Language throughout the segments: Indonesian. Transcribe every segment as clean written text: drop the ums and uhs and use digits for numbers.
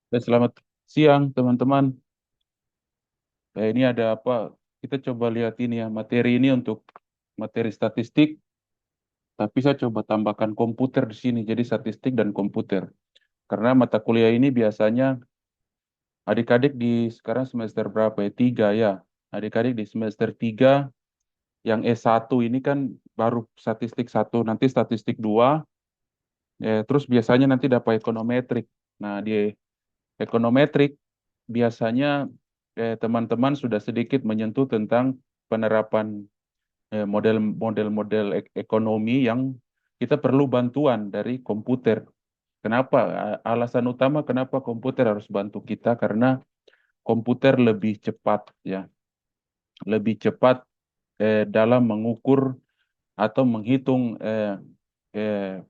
Selamat siang, teman-teman. Ini ada apa? Kita coba lihat ini ya, materi ini untuk materi statistik, tapi saya coba tambahkan komputer di sini, jadi statistik dan komputer. Karena mata kuliah ini biasanya adik-adik di sekarang semester berapa ya? Tiga ya. Adik-adik di semester tiga, yang S1 ini kan baru statistik satu, nanti statistik dua, terus biasanya nanti dapat ekonometrik. Nah, di ekonometrik biasanya teman-teman sudah sedikit menyentuh tentang penerapan model-model ekonomi yang kita perlu bantuan dari komputer. Kenapa? Alasan utama kenapa komputer harus bantu kita karena komputer lebih cepat ya, lebih cepat dalam mengukur atau menghitung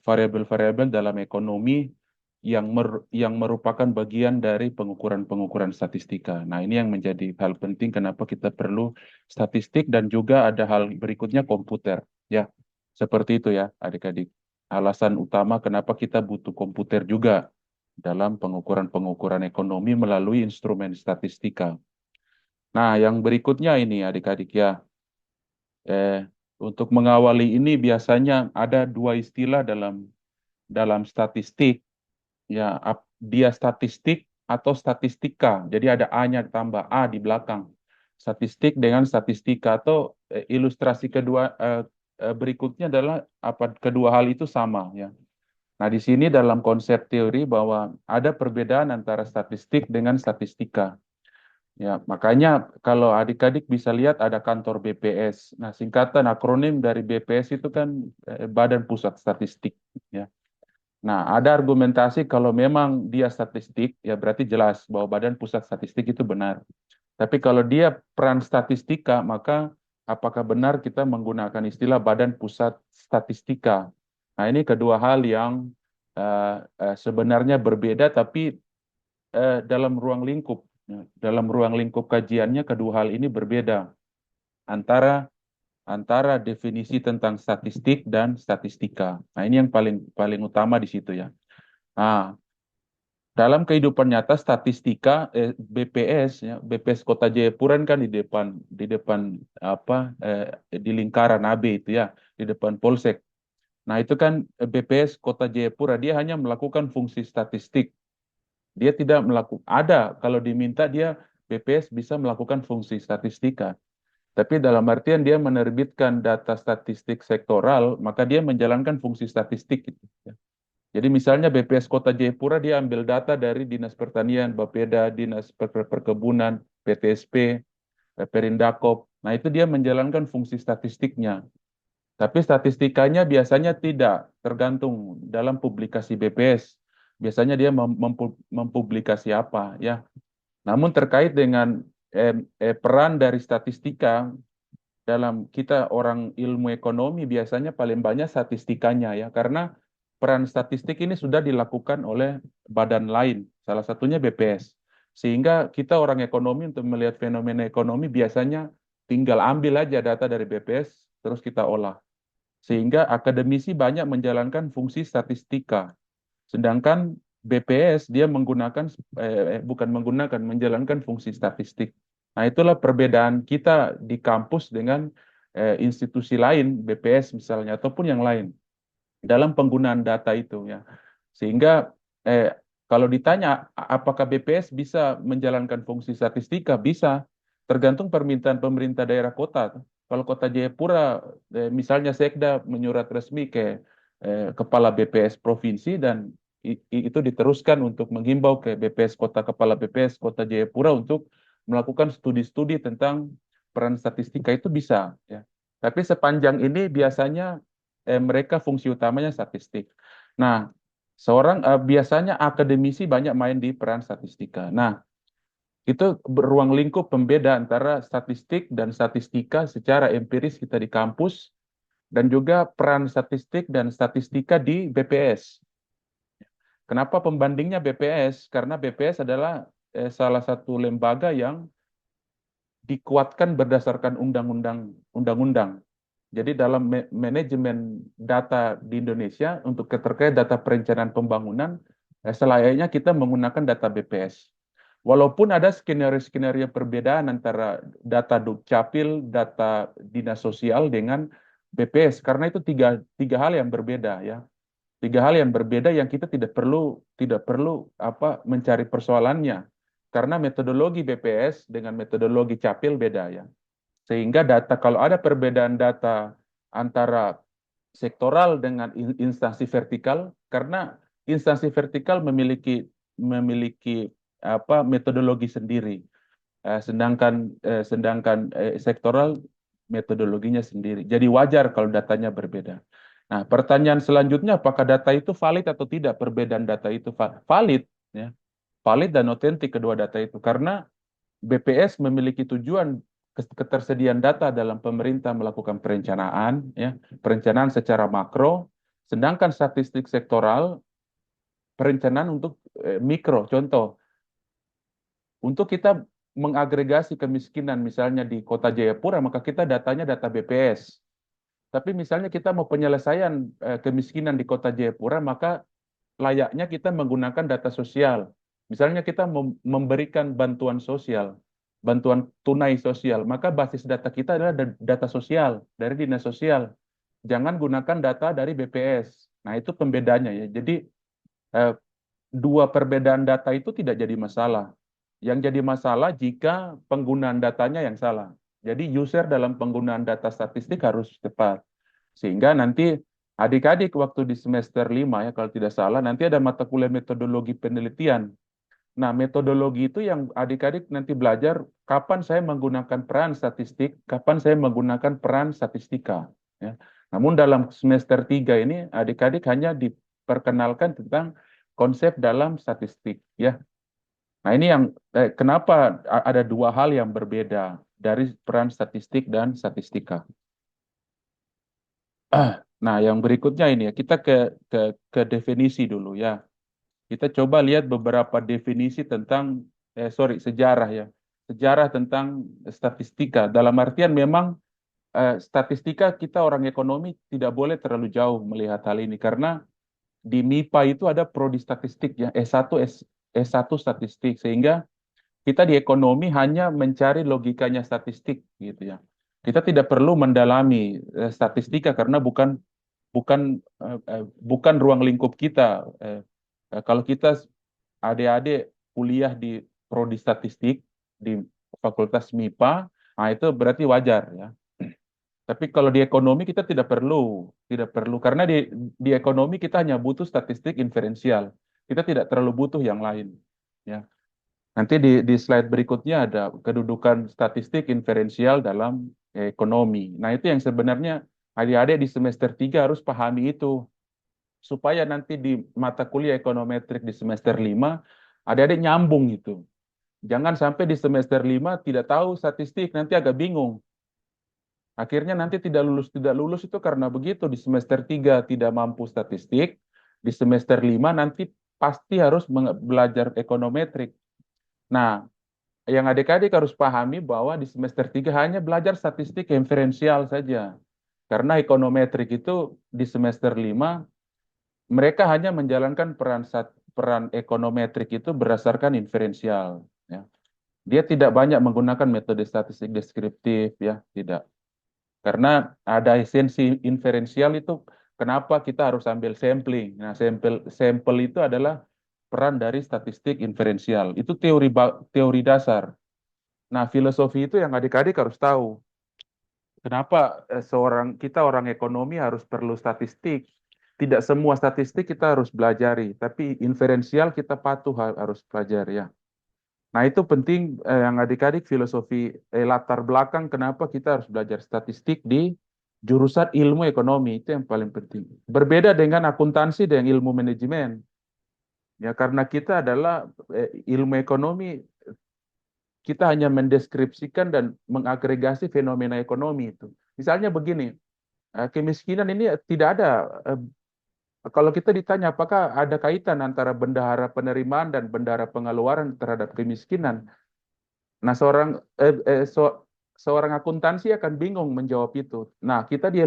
variabel-variabel dalam ekonomi yang merupakan bagian dari pengukuran-pengukuran statistika. Nah, ini yang menjadi hal penting kenapa kita perlu statistik dan juga ada hal berikutnya komputer. Ya, seperti itu ya, adik-adik. Alasan utama kenapa kita butuh komputer juga dalam pengukuran-pengukuran ekonomi melalui instrumen statistika. Nah, yang berikutnya ini adik-adik ya, eh, untuk mengawali ini biasanya ada dua istilah dalam dalam statistik ya, dia statistik atau statistika. Jadi ada A-nya tambah A di belakang. Statistik dengan statistika atau ilustrasi kedua berikutnya adalah apa kedua hal itu sama ya. Nah, di sini dalam konsep teori bahwa ada perbedaan antara statistik dengan statistika. Ya, makanya kalau adik-adik bisa lihat ada kantor BPS. Nah, singkatan akronim dari BPS itu kan Badan Pusat Statistik ya. Nah, ada argumentasi kalau memang dia statistik, ya berarti jelas bahwa Badan Pusat Statistik itu benar. Tapi kalau dia peran statistika, maka apakah benar kita menggunakan istilah Badan Pusat Statistika? Nah, ini kedua hal yang sebenarnya berbeda, tapi dalam ruang lingkup, ya, dalam ruang lingkup kajiannya kedua hal ini berbeda antara antara definisi tentang statistik dan statistika. Nah, ini yang paling paling utama di situ ya. Nah, dalam kehidupan nyata statistika BPS ya, BPS Kota Jayapura kan di depan apa di lingkaran AB itu ya, di depan Polsek. Nah, itu kan BPS Kota Jayapura dia hanya melakukan fungsi statistik. Dia tidak melakukan ada kalau diminta dia BPS bisa melakukan fungsi statistika. Tapi dalam artian dia menerbitkan data statistik sektoral, maka dia menjalankan fungsi statistik gitu. Ya. Jadi misalnya BPS Kota Jayapura dia ambil data dari Dinas Pertanian, Bapeda, Dinas Perkebunan, PTSP, Perindakop. Nah, itu dia menjalankan fungsi statistiknya. Tapi statistikanya biasanya tidak tergantung dalam publikasi BPS. Biasanya dia mempublikasi apa ya. Namun terkait dengan peran dari statistika dalam kita orang ilmu ekonomi biasanya paling banyak statistikanya ya karena peran statistik ini sudah dilakukan oleh badan lain, salah satunya BPS. Sehingga kita orang ekonomi untuk melihat fenomena ekonomi biasanya tinggal ambil aja data dari BPS terus kita olah. Sehingga akademisi banyak menjalankan fungsi statistika. Sedangkan BPS dia menggunakan bukan menggunakan menjalankan fungsi statistik. Nah, itulah perbedaan kita di kampus dengan institusi lain, BPS misalnya ataupun yang lain dalam penggunaan data itu ya. Sehingga kalau ditanya apakah BPS bisa menjalankan fungsi statistika, bisa tergantung permintaan pemerintah daerah kota. Kalau Kota Jayapura misalnya Sekda menyurat resmi ke kepala BPS provinsi dan itu diteruskan untuk menghimbau ke BPS Kota Kepala BPS Kota Jayapura untuk melakukan studi-studi tentang peran statistika itu bisa ya. Tapi sepanjang ini biasanya mereka fungsi utamanya statistik. Nah, biasanya akademisi banyak main di peran statistika. Nah, itu beruang lingkup pembeda antara statistik dan statistika secara empiris kita di kampus dan juga peran statistik dan statistika di BPS. Kenapa pembandingnya BPS? Karena BPS adalah salah satu lembaga yang dikuatkan berdasarkan undang-undang. Jadi dalam manajemen data di Indonesia untuk terkait data perencanaan pembangunan, Selayaknya kita menggunakan data BPS. Walaupun ada skenario-skenario perbedaan antara data Dukcapil, data Dinas Sosial dengan BPS, karena itu tiga hal yang berbeda ya. Tiga hal yang berbeda yang kita tidak perlu mencari persoalannya, karena metodologi BPS dengan metodologi Capil beda ya. Sehingga data kalau ada perbedaan data antara sektoral dengan instansi vertikal, karena instansi vertikal memiliki metodologi sendiri. Sedangkan sektoral metodologinya sendiri. Jadi wajar kalau datanya berbeda. Nah, pertanyaan selanjutnya, apakah data itu valid atau tidak? Perbedaan data itu valid, ya, valid dan otentik kedua data itu, karena BPS memiliki tujuan ketersediaan data dalam pemerintah melakukan perencanaan, ya, perencanaan secara makro, sedangkan statistik sektoral perencanaan untuk mikro. Contoh, untuk kita mengagregasi kemiskinan misalnya di Kota Jayapura, maka kita datanya data BPS. Tapi misalnya kita mau penyelesaian kemiskinan di Kota Jayapura, maka layaknya kita menggunakan data sosial. Misalnya kita memberikan bantuan sosial, bantuan tunai sosial, maka basis data kita adalah data sosial dari Dinas Sosial. Jangan gunakan data dari BPS. Nah, itu pembedanya ya. Jadi eh, dua perbedaan data itu tidak jadi masalah. Yang jadi masalah jika penggunaan datanya yang salah. Jadi user dalam penggunaan data statistik harus tepat. Sehingga nanti adik-adik waktu di semester 5 ya kalau tidak salah, nanti ada mata kuliah metodologi penelitian. Nah, metodologi itu yang adik-adik nanti belajar kapan saya menggunakan peran statistik, kapan saya menggunakan peran statistika. Ya. Namun dalam semester 3 ini adik-adik hanya diperkenalkan tentang konsep dalam statistik. Ya. Nah, ini yang kenapa ada dua hal yang berbeda dari peran statistik dan statistika. Nah, yang berikutnya ini ya, kita ke definisi dulu ya. Kita coba lihat beberapa definisi tentang sejarah ya. Sejarah tentang statistika. Dalam artian memang statistika kita orang ekonomi tidak boleh terlalu jauh melihat hal ini karena di MIPA itu ada prodi statistik ya, S1 statistik sehingga kita di ekonomi hanya mencari logikanya statistik gitu ya. Kita tidak perlu mendalami statistika karena bukan bukan ruang lingkup kita. Kalau kita adik-adik kuliah di prodi statistik di Fakultas MIPA, nah itu berarti wajar ya. Tapi kalau di ekonomi kita tidak perlu karena di ekonomi kita hanya butuh statistik inferensial. Kita tidak terlalu butuh yang lain. Ya. Nanti di slide berikutnya ada kedudukan statistik inferensial dalam ekonomi. Nah, itu yang sebenarnya adik-adik di semester 3 harus pahami itu supaya nanti di mata kuliah ekonometrik di semester 5 adik-adik nyambung itu. Jangan sampai di semester 5 tidak tahu statistik, nanti agak bingung. Akhirnya nanti tidak lulus itu karena begitu. Di semester 3 tidak mampu statistik, di semester 5 nanti pasti harus belajar ekonometrik. Nah, yang adik-adik harus pahami bahwa di semester 3 hanya belajar statistik inferensial saja. Karena ekonometrik itu di semester 5 mereka hanya menjalankan peran ekonometrik itu berdasarkan inferensial. Ya. Dia tidak banyak menggunakan metode statistik deskriptif, ya, tidak. Karena ada esensi inferensial itu, kenapa kita harus ambil sampling. Nah, sampel itu adalah peran dari statistik inferensial. Itu teori dasar. Nah, filosofi itu yang adik-adik harus tahu. Kenapa kita orang ekonomi harus perlu statistik? Tidak semua statistik kita harus belajari, tapi inferensial kita patuh harus pelajari ya. Nah, itu penting yang adik-adik filosofi latar belakang kenapa kita harus belajar statistik di jurusan ilmu ekonomi itu yang paling penting. Berbeda dengan akuntansi dan ilmu manajemen. Ya, karena kita adalah ilmu ekonomi kita hanya mendeskripsikan dan mengagregasi fenomena ekonomi itu. Misalnya begini, kemiskinan ini tidak ada kalau kita ditanya apakah ada kaitan antara bendahara penerimaan dan bendahara pengeluaran terhadap kemiskinan. Nah, seorang akuntansi akan bingung menjawab itu. Nah, kita di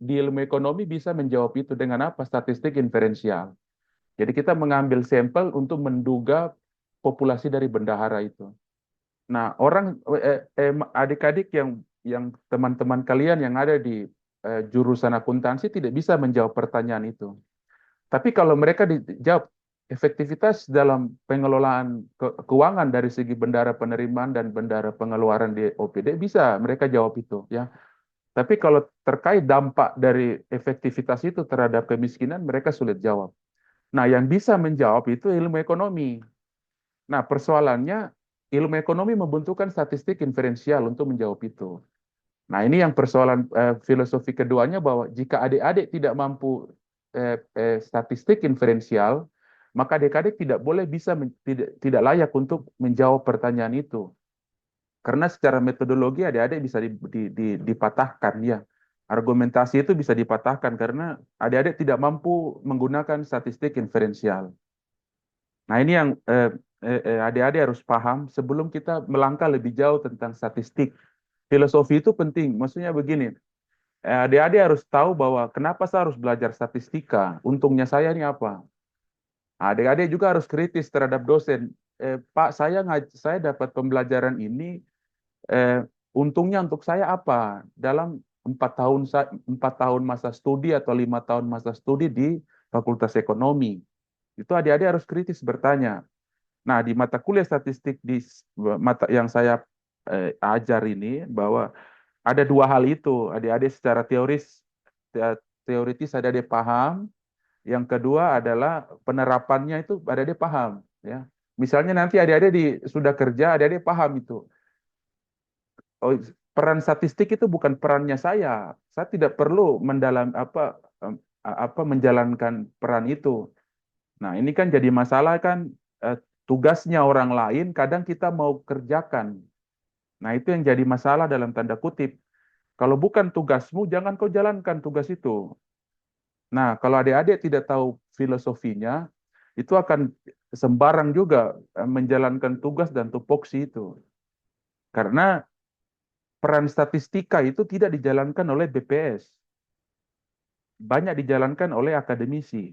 ilmu ekonomi bisa menjawab itu dengan apa? Statistik inferensial. Jadi kita mengambil sampel untuk menduga populasi dari bendahara itu. Nah, adik-adik yang teman-teman kalian yang ada di jurusan akuntansi tidak bisa menjawab pertanyaan itu. Tapi kalau mereka dijawab efektivitas dalam pengelolaan keuangan dari segi bendara penerimaan dan bendara pengeluaran di OPD bisa mereka jawab itu ya. Tapi kalau terkait dampak dari efektivitas itu terhadap kemiskinan mereka sulit jawab. Nah, yang bisa menjawab itu ilmu ekonomi. Nah, persoalannya ilmu ekonomi membutuhkan statistik inferensial untuk menjawab itu. Nah, ini yang persoalan filosofi keduanya bahwa jika adik-adik tidak mampu statistik inferensial, maka adik-adik tidak boleh tidak layak untuk menjawab pertanyaan itu. Karena secara metodologi adik-adik bisa dipatahkan ya. Argumentasi itu bisa dipatahkan karena adik-adik tidak mampu menggunakan statistik inferensial. Nah, ini yang adik-adik harus paham sebelum kita melangkah lebih jauh tentang statistik. Filosofi itu penting, maksudnya begini, adik-adik harus tahu bahwa kenapa saya harus belajar statistika, untungnya saya ini apa. Adik-adik juga harus kritis terhadap dosen. Pak, saya dapat pembelajaran ini, untungnya untuk saya apa? Dalam 4 tahun masa studi atau 5 tahun masa studi di Fakultas Ekonomi. Itu adik-adik harus kritis bertanya. Nah, di mata kuliah statistik di mata yang saya ajar ini bahwa ada dua hal itu. Adik-adik secara teoritis adik-adik paham. Yang kedua adalah penerapannya itu adik-adik paham. Ya, misalnya nanti adik-adik sudah kerja, adik-adik paham itu. Oh, peran statistik itu bukan perannya saya. Saya tidak perlu menjalankan peran itu. Nah, ini kan jadi masalah kan tugasnya orang lain kadang kita mau kerjakan. Nah, itu yang jadi masalah dalam tanda kutip. Kalau bukan tugasmu, jangan kau jalankan tugas itu. Nah, kalau adik-adik tidak tahu filosofinya, itu akan sembarang juga menjalankan tugas dan tupoksi itu. Karena peran statistika itu tidak dijalankan oleh BPS. Banyak dijalankan oleh akademisi.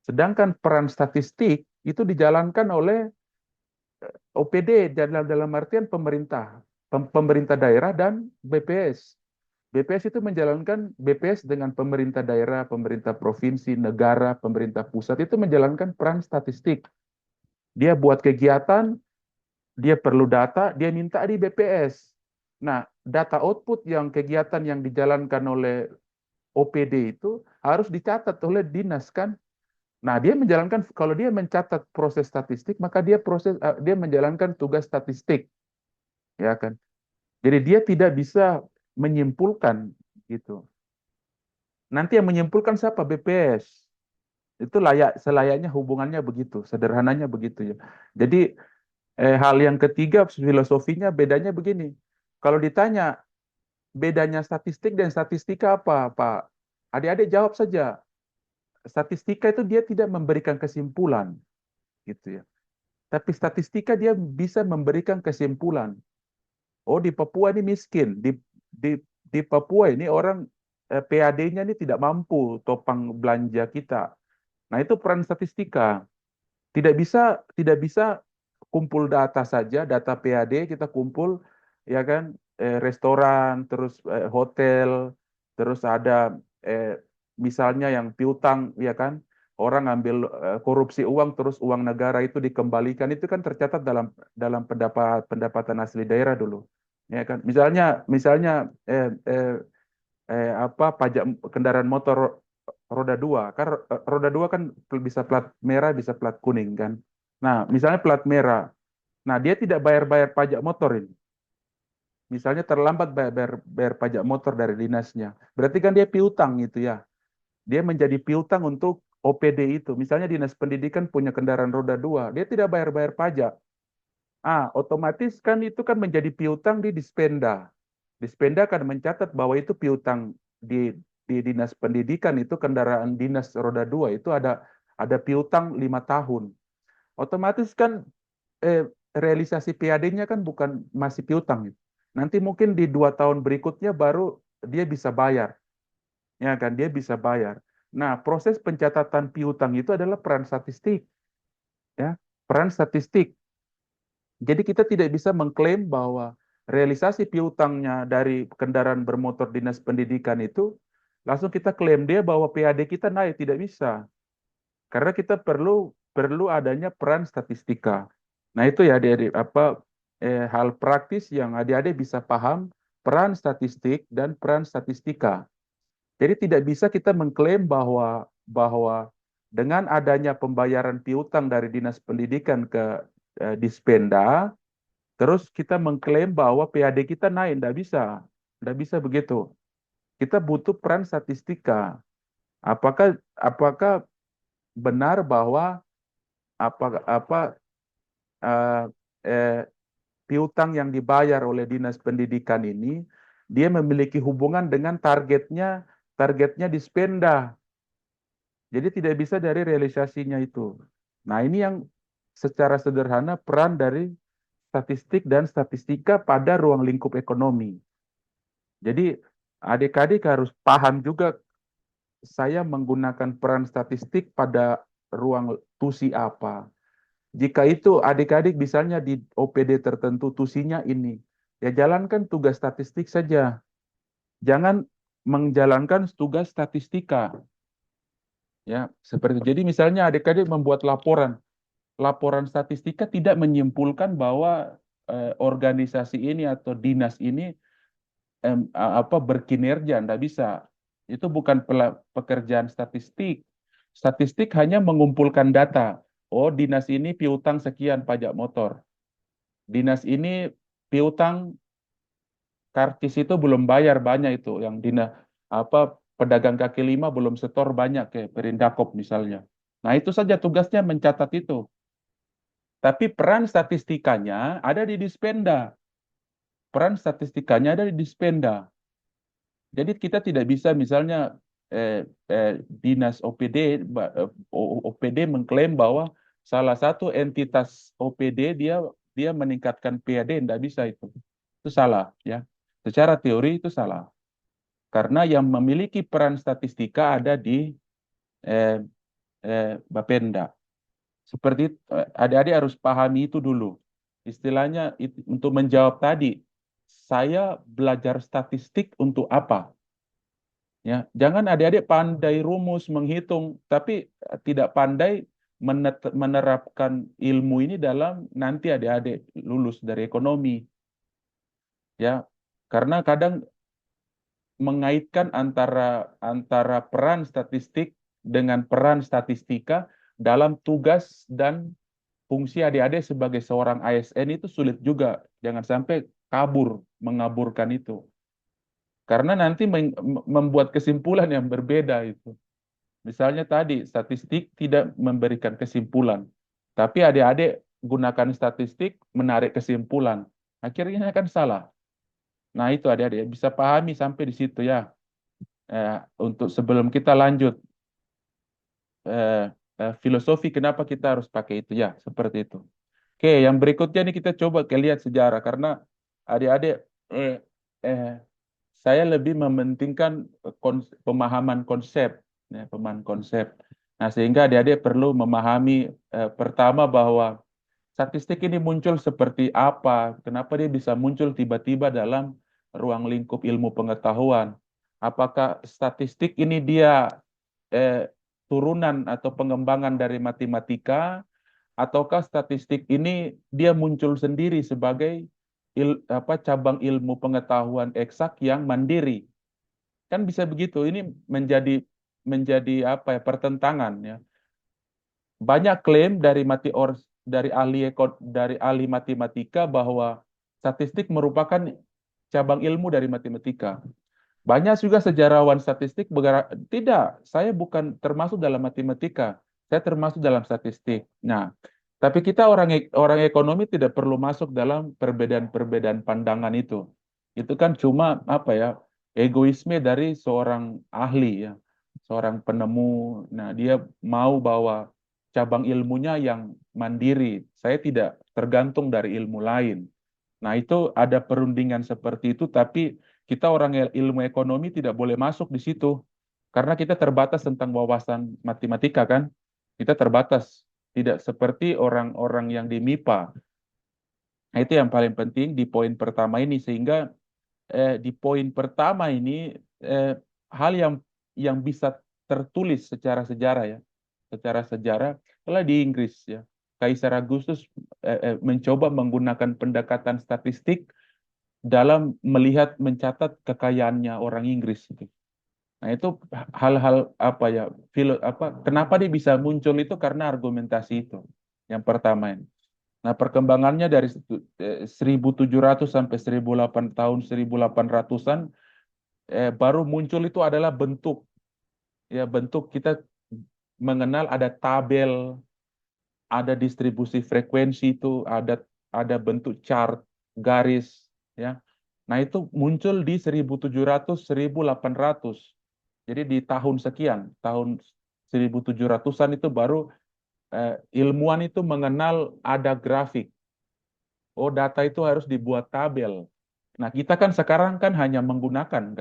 Sedangkan peran statistik itu dijalankan oleh OPD dalam artian pemerintah daerah dan BPS. BPS itu menjalankan BPS dengan pemerintah daerah, pemerintah provinsi, negara, pemerintah pusat itu menjalankan peran statistik. Dia buat kegiatan, dia perlu data, dia minta di BPS. Nah, data output yang kegiatan yang dijalankan oleh OPD itu harus dicatat oleh dinas kan. Nah, dia menjalankan kalau dia mencatat proses statistik, maka dia menjalankan tugas statistik, ya kan. Jadi dia tidak bisa menyimpulkan gitu. Nanti yang menyimpulkan siapa? BPS. Itu selayaknya hubungannya begitu, sederhananya begitu ya. Jadi hal yang ketiga filosofinya bedanya begini. Kalau ditanya bedanya statistik dan statistika apa, Pak? Adik-adik jawab saja. Statistika itu dia tidak memberikan kesimpulan, gitu ya. Tapi statistika dia bisa memberikan kesimpulan. Oh, di Papua ini miskin, di di Papua ini orang PAD-nya ini tidak mampu topang belanja kita. Nah, itu peran statistika. Tidak bisa kumpul data saja, data PAD kita kumpul, ya kan, restoran, terus hotel, terus ada misalnya yang piutang, ya kan, orang ngambil korupsi uang, terus uang negara itu dikembalikan, itu kan tercatat dalam pendapatan asli daerah dulu, ya kan. Misalnya pajak kendaraan motor roda dua kan, roda dua kan bisa plat merah bisa plat kuning kan. Nah, misalnya plat merah, nah dia tidak bayar pajak motor ini, misalnya terlambat bayar pajak motor dari dinasnya, berarti kan dia piutang itu ya, dia menjadi piutang untuk OPD itu. Misalnya dinas pendidikan punya kendaraan roda dua, dia tidak bayar pajak, otomatis kan itu kan menjadi piutang di Dispenda. Dispenda akan mencatat bahwa itu piutang di dinas pendidikan, itu kendaraan dinas roda dua itu ada piutang 5 tahun. Otomatis kan realisasi PAD-nya kan bukan masih piutang. Nanti mungkin di 2 tahun berikutnya baru dia bisa bayar, ya kan, dia bisa bayar. Nah, proses pencatatan piutang itu adalah peran statistik, ya, peran statistik. Jadi kita tidak bisa mengklaim bahwa realisasi piutangnya dari kendaraan bermotor dinas pendidikan itu langsung kita klaim dia bahwa PAD kita naik, tidak bisa. Karena kita perlu perlu adanya peran statistika. Nah, itu ya adik-adik apa hal praktis yang adik-adik bisa paham peran statistik dan peran statistika. Jadi tidak bisa kita mengklaim bahwa bahwa dengan adanya pembayaran piutang dari Dinas Pendidikan ke Dispenda, terus kita mengklaim bahwa PAD kita naik, tidak bisa begitu. Kita butuh peran statistika. Apakah benar bahwa apa eh, eh, piutang yang dibayar oleh Dinas Pendidikan ini dia memiliki hubungan dengan targetnya Dispenda. Jadi tidak bisa dari realisasinya itu. Nah, ini yang secara sederhana peran dari statistik dan statistika pada ruang lingkup ekonomi. Jadi adik-adik harus paham juga saya menggunakan peran statistik pada ruang tusi apa. Jika itu adik-adik misalnya di OPD tertentu tusinya ini, ya jalankan tugas statistik saja. Jangan menjalankan tugas statistika. Ya, seperti jadi misalnya adik-adik membuat laporan, laporan statistika tidak menyimpulkan bahwa organisasi ini atau dinas ini berkinerja, tidak bisa. Itu bukan pekerjaan statistik. Statistik hanya mengumpulkan data. Oh, dinas ini piutang sekian pajak motor. Dinas ini piutang karcis itu belum bayar banyak itu, yang pedagang kaki lima belum setor banyak ke Perindakop misalnya. Nah, itu saja tugasnya mencatat itu. Tapi peran statistikanya ada di Dispenda. Peran statistikanya ada di Dispenda. Jadi kita tidak bisa misalnya dinas OPD OPD mengklaim bahwa salah satu entitas OPD dia meningkatkan PAD, tidak bisa itu. Itu salah ya. Secara teori itu salah. Karena yang memiliki peran statistika ada di eh, Bapenda. Seperti adik-adik harus pahami itu dulu. Istilahnya untuk menjawab tadi, saya belajar statistik untuk apa? Ya, jangan adik-adik pandai rumus menghitung, tapi tidak pandai menerapkan ilmu ini dalam nanti adik-adik lulus dari ekonomi. Ya, karena kadang mengaitkan antara antara peran statistik dengan peran statistika dalam tugas dan fungsi adik-adik sebagai seorang ASN itu sulit juga. Jangan sampai mengaburkan itu. Karena nanti membuat kesimpulan yang berbeda itu. Misalnya tadi, statistik tidak memberikan kesimpulan. Tapi adik-adik gunakan statistik menarik kesimpulan. Akhirnya akan salah. Nah itu adik-adik bisa pahami sampai di situ ya. Untuk sebelum kita lanjut, filosofi kenapa kita harus pakai itu ya, seperti itu. Oke, yang berikutnya nih kita coba lihat sejarah. Karena adik-adik, eh, eh, saya lebih mementingkan pemahaman konsep, ya, pemahaman konsep. Nah, sehingga adik-adik perlu memahami pertama bahwa statistik ini muncul seperti apa, kenapa dia bisa muncul tiba-tiba dalam ruang lingkup ilmu pengetahuan. Apakah statistik ini dia eh, turunan atau pengembangan dari matematika, ataukah statistik ini dia muncul sendiri sebagai cabang ilmu pengetahuan eksak yang mandiri. Kan bisa begitu. Ini menjadi menjadi pertentangan ya. Banyak klaim dari ahli matematika bahwa statistik merupakan cabang ilmu dari matematika. Banyak juga sejarawan statistik tidak, saya bukan termasuk dalam matematika, saya termasuk dalam statistik. Nah, tapi kita orang ekonomi tidak perlu masuk dalam perbedaan-perbedaan pandangan itu. Itu kan cuma egoisme dari seorang ahli ya, seorang penemu. Nah, dia mau bawa cabang ilmunya yang mandiri. Saya tidak tergantung dari ilmu lain. Nah, itu ada perundingan seperti itu, tapi kita orang ilmu ekonomi tidak boleh masuk di situ. Karena kita terbatas tentang wawasan matematika kan, kita terbatas. Tidak seperti orang-orang yang di MIPA. Nah, itu yang paling penting di poin pertama ini, sehingga di poin pertama ini eh, hal yang bisa tertulis secara sejarah ya, secara sejarah telah di Inggris ya. Kaisar Agustus mencoba menggunakan pendekatan statistik dalam melihat mencatat kekayaannya orang Inggris itu. Nah, itu hal-hal apa ya, kenapa dia bisa muncul itu karena argumentasi itu. Yang pertama ini. Nah, perkembangannya dari 1700 sampai 1800 tahun 1800-an baru muncul itu adalah bentuk, ya, bentuk kita mengenal ada tabel, ada distribusi frekuensi itu, ada bentuk chart, garis, ya. Nah, itu muncul di 1700 1800. Jadi di tahun sekian, tahun 1700-an itu baru ilmuwan itu mengenal ada grafik. Oh, data itu harus dibuat tabel. Nah, kita kan sekarang kan hanya menggunakan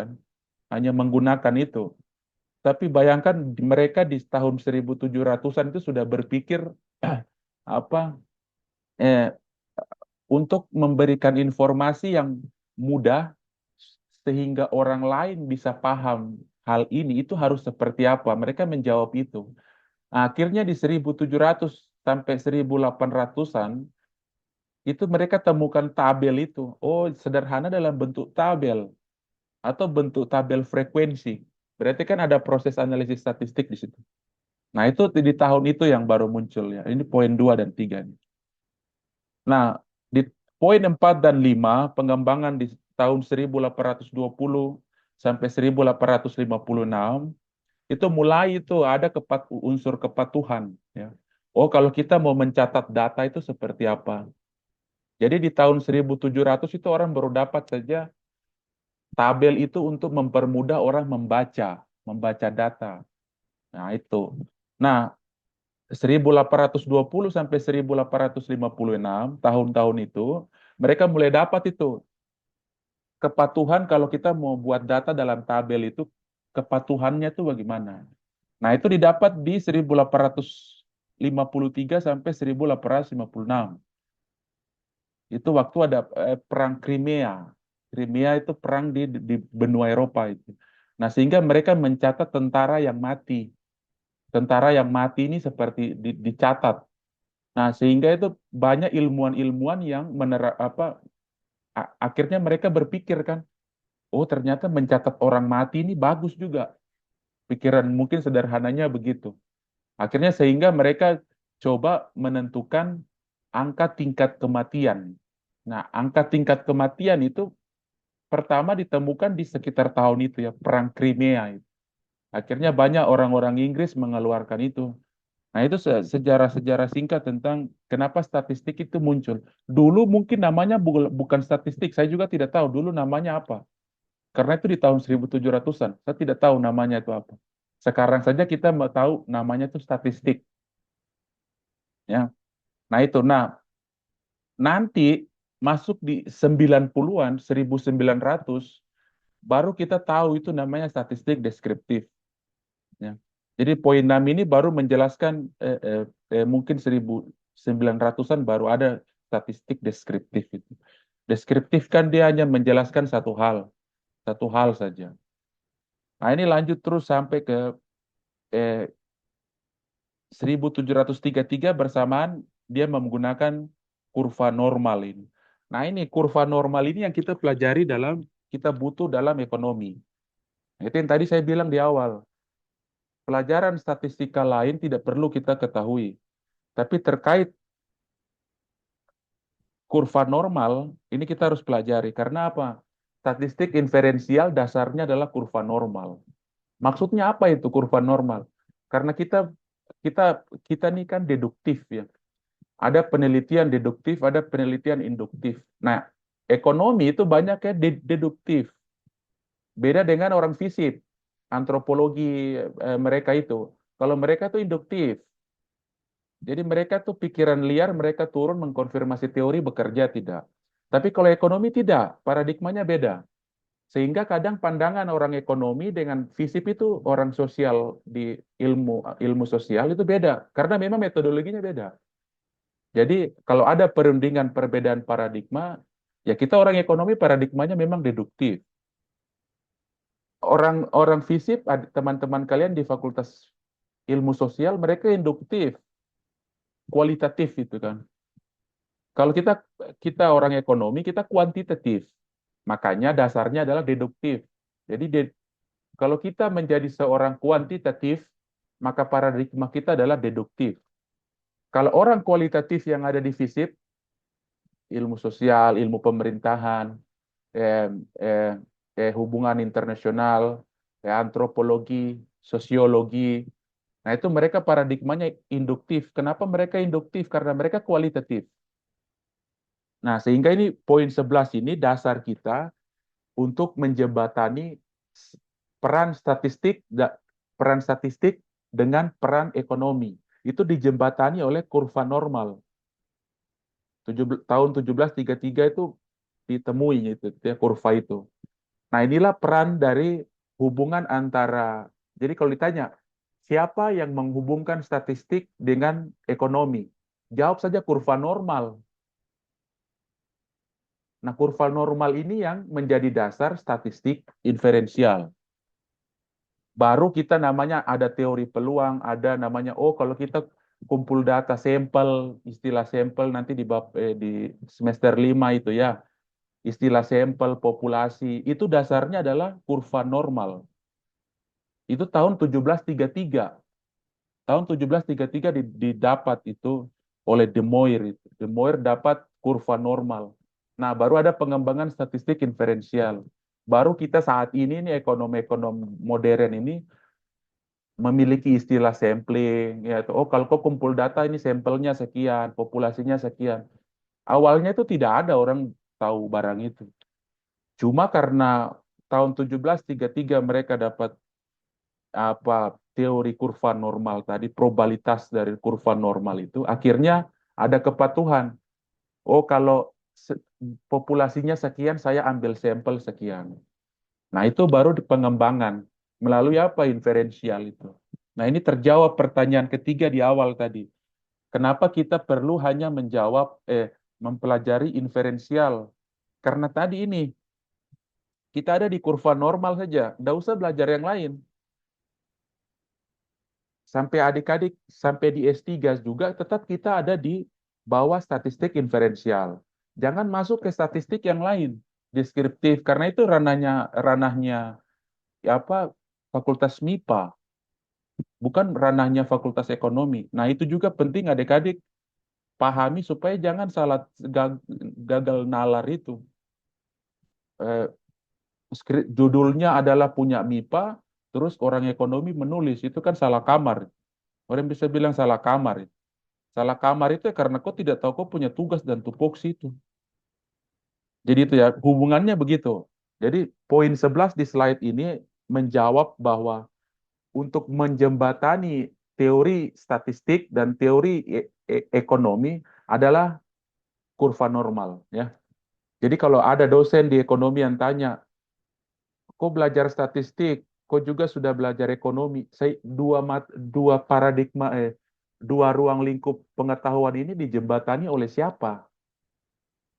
itu. Tapi bayangkan mereka di tahun 1700-an itu sudah berpikir apa eh, untuk memberikan informasi yang mudah sehingga orang lain bisa paham hal ini itu harus seperti apa. Mereka menjawab itu. Akhirnya di 1700 sampai 1800-an itu mereka temukan tabel itu. Oh, sederhana dalam bentuk tabel atau bentuk tabel frekuensi. Berarti kan ada proses analisis statistik di situ. Nah, itu di tahun itu yang baru muncul ya. Ini poin 2 dan 3 nih. Nah, di poin 4 dan 5 pengembangan di tahun 1820 sampai 1856 itu mulai itu ada unsur kepatuhan ya. Oh, kalau kita mau mencatat data itu seperti apa? Jadi di tahun 1700 itu orang baru dapat saja tabel itu untuk mempermudah orang membaca data. Nah, itu. Nah, 1820 sampai 1856 tahun-tahun itu mereka mulai dapat itu kepatuhan kalau kita mau buat data dalam tabel itu kepatuhannya itu bagaimana. Nah, itu didapat di 1853 sampai 1856. Itu waktu ada perang Crimea. Crimea itu perang di benua Eropa itu. Nah, sehingga mereka mencatat tentara yang mati. Tentara yang mati ini seperti dicatat. Nah, sehingga itu banyak ilmuwan-ilmuwan yang akhirnya mereka berpikir kan, oh ternyata mencatat orang mati ini bagus juga. Pikiran mungkin sederhananya begitu. Akhirnya sehingga mereka coba menentukan angka tingkat kematian. Nah, angka tingkat kematian itu pertama ditemukan di sekitar tahun itu ya, Perang Crimea itu. Akhirnya banyak orang-orang Inggris mengeluarkan itu. Nah, itu sejarah-sejarah singkat tentang kenapa statistik itu muncul. Dulu mungkin namanya bukan statistik, saya juga tidak tahu dulu namanya apa. Karena itu di tahun 1700-an, saya tidak tahu namanya itu apa. Sekarang saja kita mau tahu namanya itu statistik, ya. Nah, itu. Nah, nanti masuk di 90-an, 1900, baru kita tahu itu namanya statistik deskriptif. Ya. Jadi poin 6 ini baru menjelaskan mungkin 1900-an baru ada statistik deskriptif itu. Deskriptif kan dia hanya menjelaskan satu hal saja. Nah, ini lanjut terus sampai ke eh, 1733 bersamaan dia menggunakan kurva normal ini. Nah, ini kurva normal ini yang kita pelajari kita butuh dalam ekonomi. Itu yang tadi saya bilang di awal. Pelajaran statistika lain tidak perlu kita ketahui. Tapi terkait kurva normal, ini kita harus pelajari. Karena apa? Statistik inferensial dasarnya adalah kurva normal. Maksudnya apa itu kurva normal? Karena kita kita ini kan deduktif ya. Ada penelitian deduktif, ada penelitian induktif. Nah, ekonomi itu banyaknya deduktif. Beda dengan orang fisik, antropologi mereka itu. Kalau mereka itu induktif. Jadi mereka tuh pikiran liar, mereka turun mengkonfirmasi teori bekerja tidak. Tapi kalau ekonomi tidak, paradigmanya beda. Sehingga kadang pandangan orang ekonomi dengan FISIP itu orang sosial di ilmu ilmu sosial itu beda karena memang metodologinya beda. Jadi kalau ada perundingan perbedaan paradigma, ya kita orang ekonomi paradigmanya memang deduktif. Orang-orang FISIP, teman-teman kalian di Fakultas Ilmu Sosial, mereka induktif, kualitatif itu kan. Kalau kita kita orang ekonomi, kita kuantitatif. Makanya dasarnya adalah deduktif. Jadi kalau kita menjadi seorang kuantitatif, maka paradigma kita adalah deduktif. Kalau orang kualitatif yang ada di FISIP, ilmu sosial, ilmu pemerintahan, eh, eh, hubungan internasional, antropologi, sosiologi. Nah, itu mereka paradigmanya induktif. Kenapa mereka induktif? Karena mereka kualitatif. Nah, sehingga ini poin 11 ini dasar kita untuk menjembatani peran statistik dengan peran ekonomi. Itu dijembatani oleh kurva normal. Tahun 1733 itu ditemui itu ya kurva itu. Nah, inilah peran dari hubungan antara, jadi kalau ditanya, siapa yang menghubungkan statistik dengan ekonomi? Jawab saja kurva normal. Nah, kurva normal ini yang menjadi dasar statistik inferensial. Baru kita namanya ada teori peluang, ada namanya, oh kalau kita kumpul data sampel, istilah sampel nanti di semester 5 itu ya, istilah sampel populasi, itu dasarnya adalah kurva normal. Itu tahun 1733. Tahun 1733 didapat itu oleh De Moivre. De Moivre dapat kurva normal. Nah, baru ada pengembangan statistik inferensial. Baru kita saat ini nih ekonom-ekonom modern ini memiliki istilah sampling, ya. Oh, kalau kau kumpul data ini sampelnya sekian, populasinya sekian. Awalnya itu tidak ada orang tahu barang itu. Cuma karena tahun 1733 mereka dapat teori kurva normal tadi, probabilitas dari kurva normal itu, akhirnya ada kepatuhan. Oh, kalau populasinya sekian, saya ambil sampel sekian. Nah, itu baru di pengembangan melalui apa inferensial itu. Nah, ini terjawab pertanyaan ketiga di awal tadi. Kenapa kita perlu hanya mempelajari inferensial? Karena tadi ini kita ada di kurva normal saja, tidak usah belajar yang lain. Sampai adik-adik sampai di S3 juga tetap kita ada di bawah statistik inferensial. Jangan masuk ke statistik yang lain, deskriptif karena itu ranahnya ya apa Fakultas MIPA, bukan ranahnya Fakultas Ekonomi. Nah, itu juga penting adik-adik pahami supaya jangan salah gagal nalar itu. Eh, Judulnya adalah punya MIPA, terus orang ekonomi menulis itu kan salah kamar. Orang bisa bilang salah kamar. Salah kamar itu ya karena kau tidak tahu kau punya tugas dan tupoksi itu. Jadi itu ya, hubungannya begitu. Jadi poin 11 di slide ini menjawab bahwa untuk menjembatani teori statistik dan teori ekonomi adalah kurva normal ya. Jadi kalau ada dosen di ekonomi yang tanya, kau belajar statistik, kau juga sudah belajar ekonomi. Dua paradigma dua ruang lingkup pengetahuan ini dijembatani oleh siapa?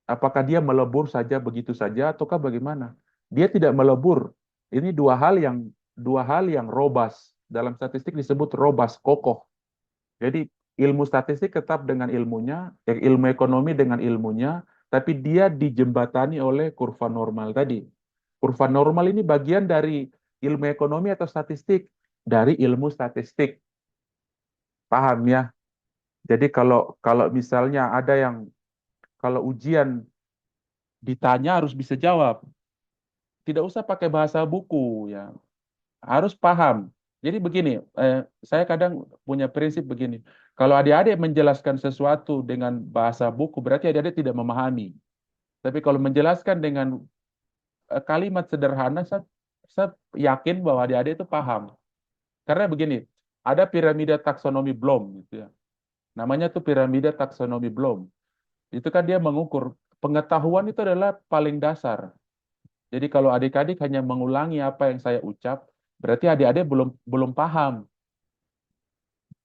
Apakah dia melebur saja begitu saja ataukah bagaimana? Dia tidak melebur. Ini dua hal yang robust. Dalam statistik disebut robust, kokoh. Jadi ilmu statistik tetap dengan ilmunya, ilmu ekonomi dengan ilmunya, tapi dia dijembatani oleh kurva normal tadi. Kurva normal ini bagian dari ilmu ekonomi atau statistik? Dari ilmu statistik. Paham ya? Jadi kalau kalau misalnya ada yang kalau ujian ditanya harus bisa jawab. Tidak usah pakai bahasa buku ya. Harus paham. Jadi begini, saya kadang punya prinsip begini. Kalau adik-adik menjelaskan sesuatu dengan bahasa buku, berarti adik-adik tidak memahami. Tapi kalau menjelaskan dengan kalimat sederhana, saya yakin bahwa adik-adik itu paham. Karena begini, ada piramida taksonomi Bloom, gitu ya. Namanya tuh piramida taksonomi Bloom. Itu kan dia mengukur pengetahuan itu adalah paling dasar. Jadi kalau adik-adik hanya mengulangi apa yang saya ucap, berarti adik-adik belum belum paham.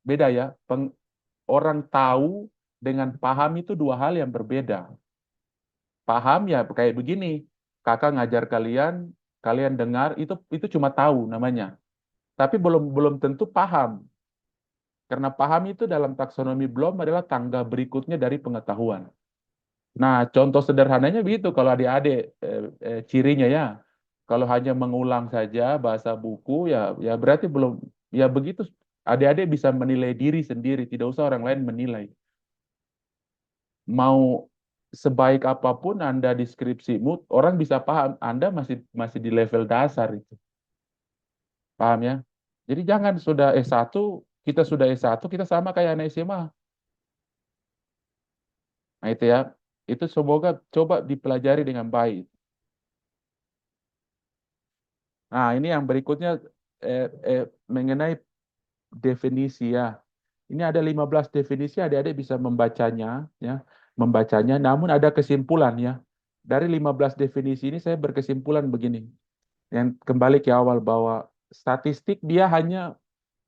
Beda ya. Orang tahu dengan paham itu dua hal yang berbeda. Paham ya kayak begini. Kakak ngajar kalian, kalian dengar itu cuma tahu namanya. Tapi belum belum tentu paham. Karena paham itu dalam taksonomi Bloom adalah tangga berikutnya dari pengetahuan. Nah, contoh sederhananya begitu kalau adik-adik cirinya ya. Kalau hanya mengulang saja bahasa buku ya berarti belum ya begitu adik-adik bisa menilai diri sendiri, tidak usah orang lain menilai. Mau sebaik apapun Anda deskripsimu, orang bisa paham Anda masih masih di level dasar itu. Paham ya? Jadi jangan sudah S1, kita sudah S1, kita sama kayak anak SMA. Nah, itu ya. Itu semoga coba dipelajari dengan baik. Nah, ini yang berikutnya mengenai definisi ya. Ini ada 15 definisi, adik-adik bisa membacanya ya, membacanya. Namun ada kesimpulan ya. Dari 15 definisi ini saya berkesimpulan begini. Yang kembali ke awal bahwa statistik dia hanya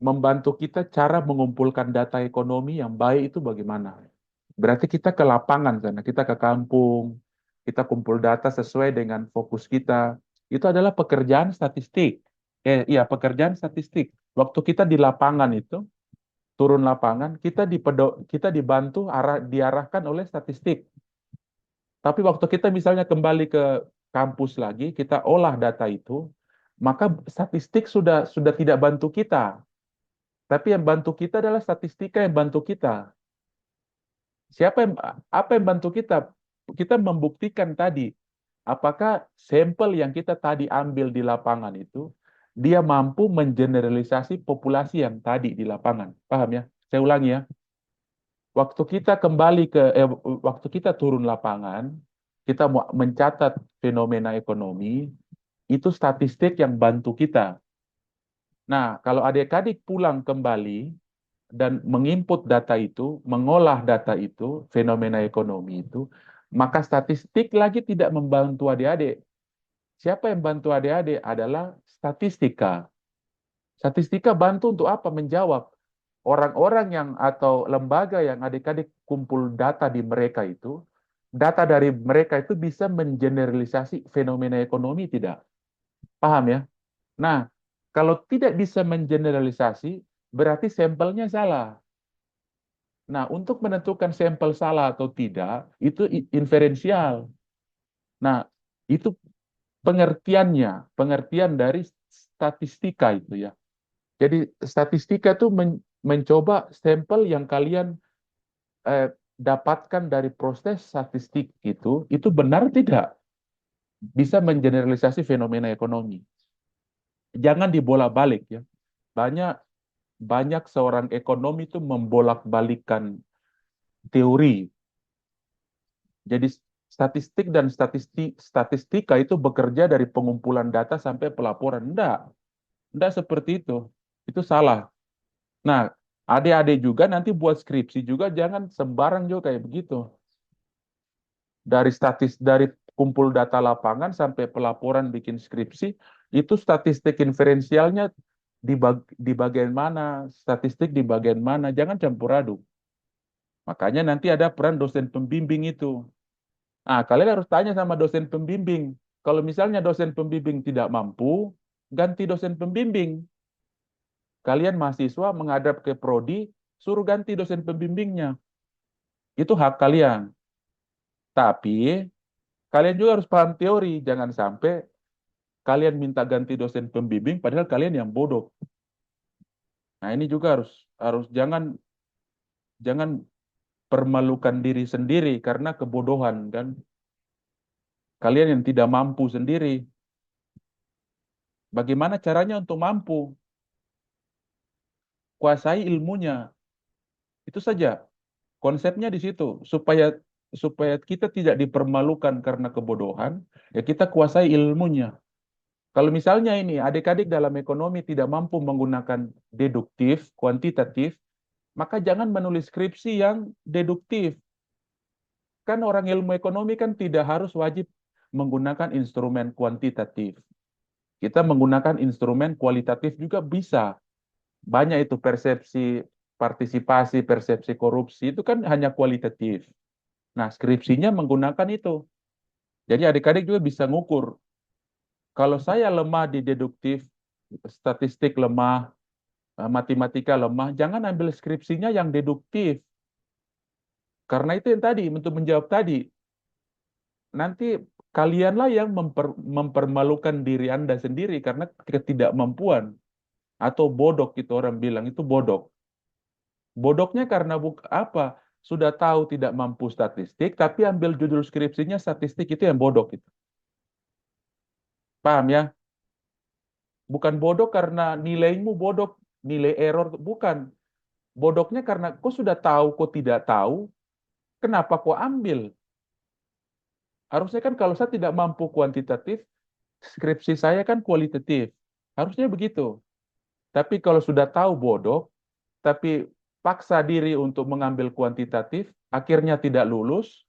membantu kita cara mengumpulkan data ekonomi yang baik itu bagaimana. Berarti kita ke lapangan sana, kita ke kampung, kita kumpul data sesuai dengan fokus kita. Itu adalah pekerjaan statistik. Iya, pekerjaan statistik. Waktu kita di lapangan itu, turun lapangan, kita dibantu diarahkan oleh statistik. Tapi waktu kita misalnya kembali ke kampus lagi, kita olah data itu, maka statistik sudah tidak bantu kita. Tapi yang bantu kita adalah statistika yang bantu kita. Siapa yang apa yang bantu kita? Kita membuktikan tadi apakah sampel yang kita tadi ambil di lapangan itu dia mampu mengeneralisasi populasi yang tadi di lapangan. Paham ya? Saya ulangi ya. Waktu kita kembali ke waktu kita turun lapangan, kita mau mencatat fenomena ekonomi, itu statistik yang bantu kita. Nah, kalau adik-adik pulang kembali dan menginput data itu, mengolah data itu, fenomena ekonomi itu, maka statistik lagi tidak membantu adik-adik. Siapa yang bantu adik-adik adalah statistika. Statistika bantu untuk apa? Menjawab. Orang-orang yang atau lembaga yang adik-adik kumpul data di mereka itu, data dari mereka itu bisa mengeneralisasi fenomena ekonomi tidak? Paham ya? Nah, kalau tidak bisa mengeneralisasi, berarti sampelnya salah. Nah, untuk menentukan sampel salah atau tidak, itu inferensial. Nah, itu pengertiannya, pengertian dari statistika itu ya. Jadi statistika itu mencoba sampel yang kalian dapatkan dari proses statistik itu benar tidak bisa mengeneralisasi fenomena ekonomi. Jangan dibolak-balik ya. Banyak banyak seorang ekonomi itu membolak-balikan teori. Jadi statistik dan statistika itu bekerja dari pengumpulan data sampai pelaporan. Enggak seperti itu. Itu salah. Nah, adik-adik juga nanti buat skripsi juga jangan sembarang juga kayak begitu. Dari kumpul data lapangan sampai pelaporan bikin skripsi, itu statistik inferensialnya di bagian mana, statistik di bagian mana, jangan campur aduk. Makanya nanti ada peran dosen pembimbing itu. Nah, kalian harus tanya sama dosen pembimbing. Kalau misalnya dosen pembimbing tidak mampu, ganti dosen pembimbing. Kalian mahasiswa menghadap ke prodi, suruh ganti dosen pembimbingnya. Itu hak kalian. Tapi kalian juga harus paham teori. Jangan sampai kalian minta ganti dosen pembimbing, padahal kalian yang bodoh. Nah, ini juga harus harus jangan jangan permalukan diri sendiri karena kebodohan kan. Kalian yang tidak mampu sendiri. Bagaimana caranya untuk mampu? Kuasai ilmunya. Itu saja. Konsepnya di situ supaya supaya kita tidak dipermalukan karena kebodohan, ya kita kuasai ilmunya. Kalau misalnya ini adik-adik dalam ekonomi tidak mampu menggunakan deduktif, kuantitatif, maka jangan menulis skripsi yang deduktif. Kan orang ilmu ekonomi kan tidak harus wajib menggunakan instrumen kuantitatif. Kita menggunakan instrumen kualitatif juga bisa. Banyak itu persepsi partisipasi, persepsi korupsi, itu kan hanya kualitatif. Nah, skripsinya menggunakan itu. Jadi adik-adik juga bisa ngukur. Kalau saya lemah di deduktif, statistik lemah, matematika lemah, jangan ambil skripsinya yang deduktif. Karena itu yang tadi, untuk menjawab tadi, nanti kalianlah yang mempermalukan diri Anda sendiri karena ketidakmampuan atau bodok itu orang bilang itu bodok. Bodoknya karena apa? Sudah tahu tidak mampu statistik, tapi ambil judul skripsinya statistik itu yang bodok itu. Paham ya? Bukan bodoh karena nilaimu bodoh, nilai error bukan. Bodoknya karena kau sudah tahu, kau tidak tahu, kenapa kau ambil? Harusnya kan kalau saya tidak mampu kuantitatif, skripsi saya kan kualitatif. Harusnya begitu. Tapi kalau sudah tahu bodoh, tapi paksa diri untuk mengambil kuantitatif, akhirnya tidak lulus,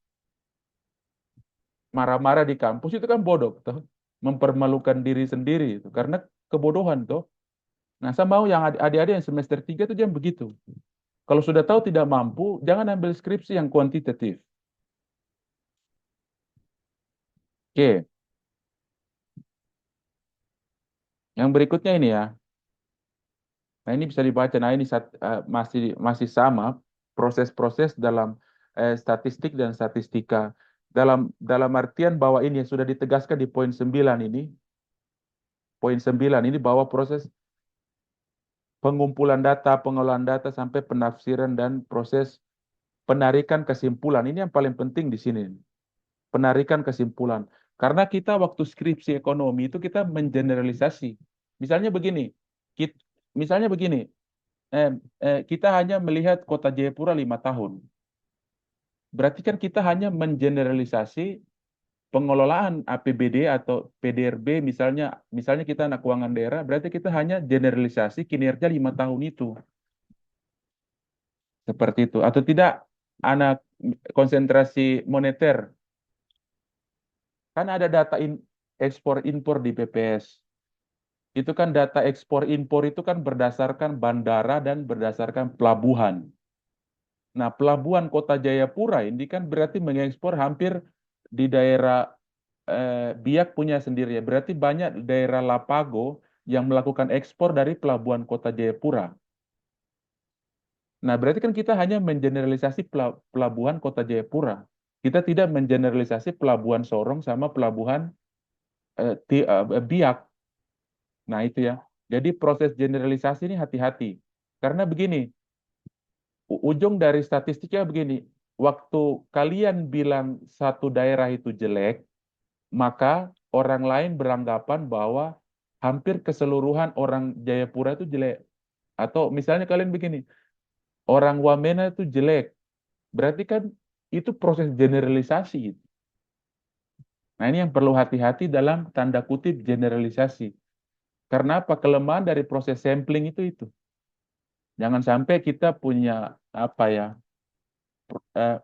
marah-marah di kampus itu kan bodoh, toh. Mempermalukan diri sendiri itu karena kebodohan toh. Nah, saya mau yang adik-adik yang semester 3 itu jangan begitu. Kalau sudah tahu tidak mampu, jangan ambil skripsi yang kuantitatif. Oke, yang berikutnya ini ya. Nah, ini bisa dibaca. Nah, ini masih masih sama proses-proses dalam statistik dan statistika. Dalam artian bahwa ini yang sudah ditegaskan di poin 9 ini. Poin 9 ini bahwa proses pengumpulan data, pengolahan data sampai penafsiran dan proses penarikan kesimpulan. Ini yang paling penting di sini. Penarikan kesimpulan. Karena kita waktu skripsi ekonomi itu kita mengeneralisasi. Misalnya begini, misalnya begini, kita hanya melihat Kota Jayapura 5 tahun. Berarti kan kita hanya mengeneralisasi pengelolaan APBD atau PDRB misalnya kita anak keuangan daerah, berarti kita hanya generalisasi kinerja 5 tahun itu. Seperti itu. Atau tidak anak konsentrasi moneter, kan ada data ekspor impor di BPS. Itu kan data ekspor impor itu kan berdasarkan bandara dan berdasarkan pelabuhan. Nah, pelabuhan Kota Jayapura ini kan berarti mengekspor hampir di daerah Biak punya sendiri ya. Berarti banyak daerah Lapago yang melakukan ekspor dari pelabuhan Kota Jayapura. Nah, berarti kan kita hanya mengeneralisasi pelabuhan Kota Jayapura. Kita tidak mengeneralisasi pelabuhan Sorong sama pelabuhan Biak. Nah, itu ya. Jadi proses generalisasi ini hati-hati. Karena begini, ujung dari statistiknya begini, waktu kalian bilang satu daerah itu jelek, maka orang lain beranggapan bahwa hampir keseluruhan orang Jayapura itu jelek. Atau misalnya kalian begini, orang Wamena itu jelek. Berarti kan itu proses generalisasi. Nah, ini yang perlu hati-hati dalam tanda kutip generalisasi. Karena apa? Kelemahan dari proses sampling itu. Jangan sampai kita punya apa ya, eh,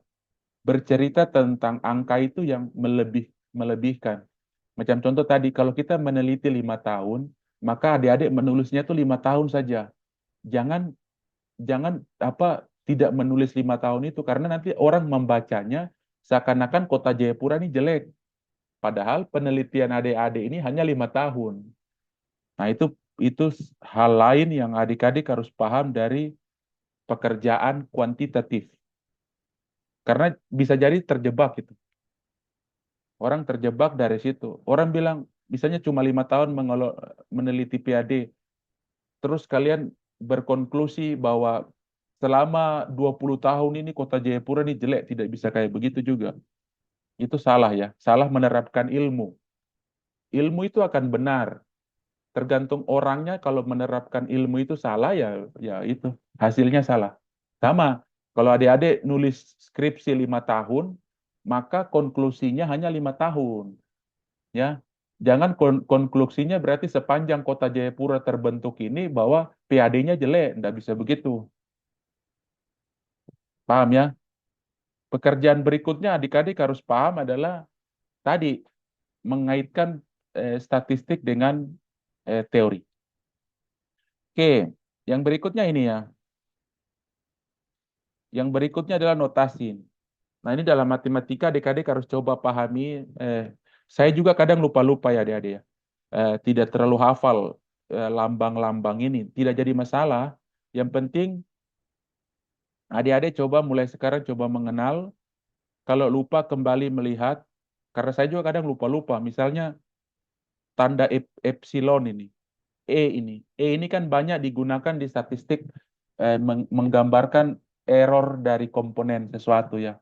bercerita tentang angka itu yang melebihkan. Macam contoh tadi, kalau kita meneliti 5 tahun, maka adik-adik menulisnya itu 5 tahun saja. Jangan jangan apa tidak menulis 5 tahun itu karena nanti orang membacanya seakan-akan Kota Jayapura ini jelek. Padahal penelitian adik-adik ini hanya 5 tahun. Nah, itu hal lain yang adik-adik harus paham dari pekerjaan kuantitatif. Karena bisa jadi terjebak gitu. Orang terjebak dari situ. Orang bilang, misalnya cuma 5 tahun meneliti PhD, terus kalian berkonklusi bahwa selama 20 tahun ini Kota Jayapura ini jelek, tidak bisa kayak begitu juga. Itu salah ya, salah menerapkan ilmu. Ilmu itu akan benar, tergantung orangnya kalau menerapkan ilmu itu salah ya, ya itu hasilnya salah. Sama, kalau adik-adik nulis skripsi 5 tahun, maka konklusinya hanya 5 tahun. Ya, jangan konklusinya berarti sepanjang Kota Jayapura terbentuk ini bahwa PhD-nya jelek, nggak bisa begitu. Paham ya? Pekerjaan berikutnya adik-adik harus paham adalah tadi mengaitkan statistik dengan teori. Oke, yang berikutnya ini ya. Yang berikutnya adalah notasi. Nah, ini dalam matematika adik-adik harus coba pahami. Saya juga kadang lupa-lupa ya adik-adik ya. Tidak terlalu hafal lambang-lambang ini. Tidak jadi masalah. Yang penting adik-adik coba mulai sekarang coba mengenal. Kalau lupa kembali melihat. Karena saya juga kadang lupa-lupa. Misalnya tanda epsilon ini. ini. E ini kan banyak digunakan di statistik menggambarkan error dari komponen sesuatu ya.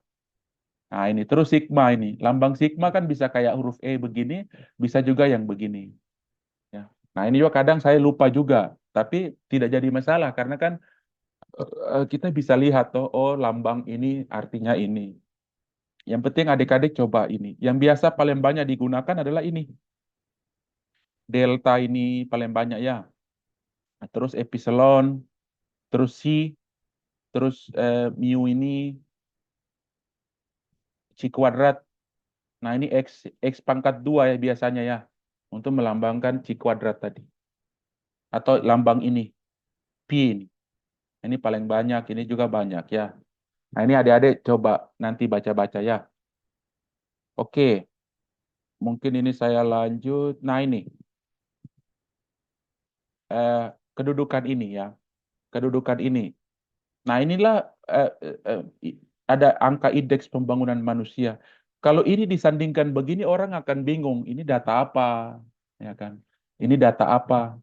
Nah, ini terus sigma ini. Lambang sigma kan bisa kayak huruf E begini, bisa juga yang begini. Ya. Nah, ini juga kadang saya lupa juga, tapi tidak jadi masalah karena kan kita bisa lihat toh, oh lambang ini artinya ini. Yang penting adik-adik coba ini. Yang biasa paling banyak digunakan adalah ini. Delta ini paling banyak ya. Nah, terus epsilon, terus C, terus mu ini C kuadrat. Nah, ini X pangkat 2 ya biasanya ya. Untuk melambangkan C kuadrat tadi. Atau lambang ini, Pi ini. Ini paling banyak, ini juga banyak ya. Nah, ini adik-adik coba nanti baca-baca ya. Oke, mungkin ini saya lanjut. Nah, ini eh, kedudukan ini ya. Kedudukan ini. Nah, inilah eh, eh, eh, ada angka indeks pembangunan manusia. Kalau ini disandingkan begini orang akan bingung, ini data apa? Ya kan? Ini data apa?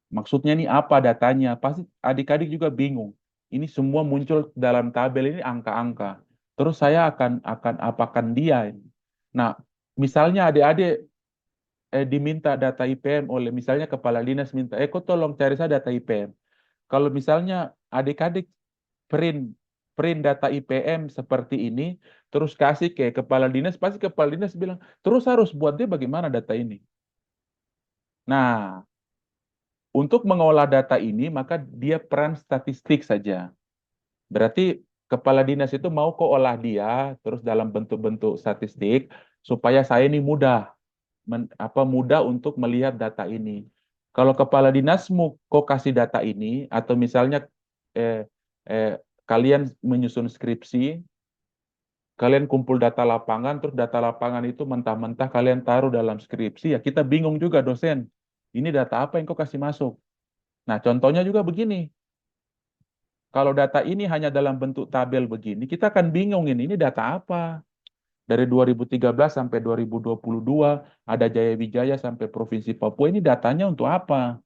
Maksudnya ini apa datanya? Pasti adik-adik juga bingung. Ini semua muncul dalam tabel ini angka-angka. Terus saya akan apakan dia ini. Nah, misalnya adik-adik diminta data IPM oleh misalnya kepala dinas minta, kok tolong cari saya data IPM. Kalau misalnya adik-adik print print data IPM seperti ini, terus kasih ke kepala dinas, pasti kepala dinas bilang, terus harus buat dia bagaimana data ini. Nah, untuk mengolah data ini, maka dia peran statistik saja. Berarti kepala dinas itu mau kok olah dia, terus dalam bentuk-bentuk statistik, supaya saya ini mudah, mudah untuk melihat data ini. Kalau kepala dinasmu kok kasih data ini, atau misalnya eh, eh, kalian menyusun skripsi, kalian kumpul data lapangan, terus data lapangan itu mentah-mentah kalian taruh dalam skripsi, ya kita bingung juga dosen. Ini data apa yang kau kasih masuk? Nah, contohnya juga begini. Kalau data ini hanya dalam bentuk tabel begini, kita akan bingung ini data apa? Dari 2013 sampai 2022, ada Jaya Wijaya sampai Provinsi Papua, ini datanya untuk apa?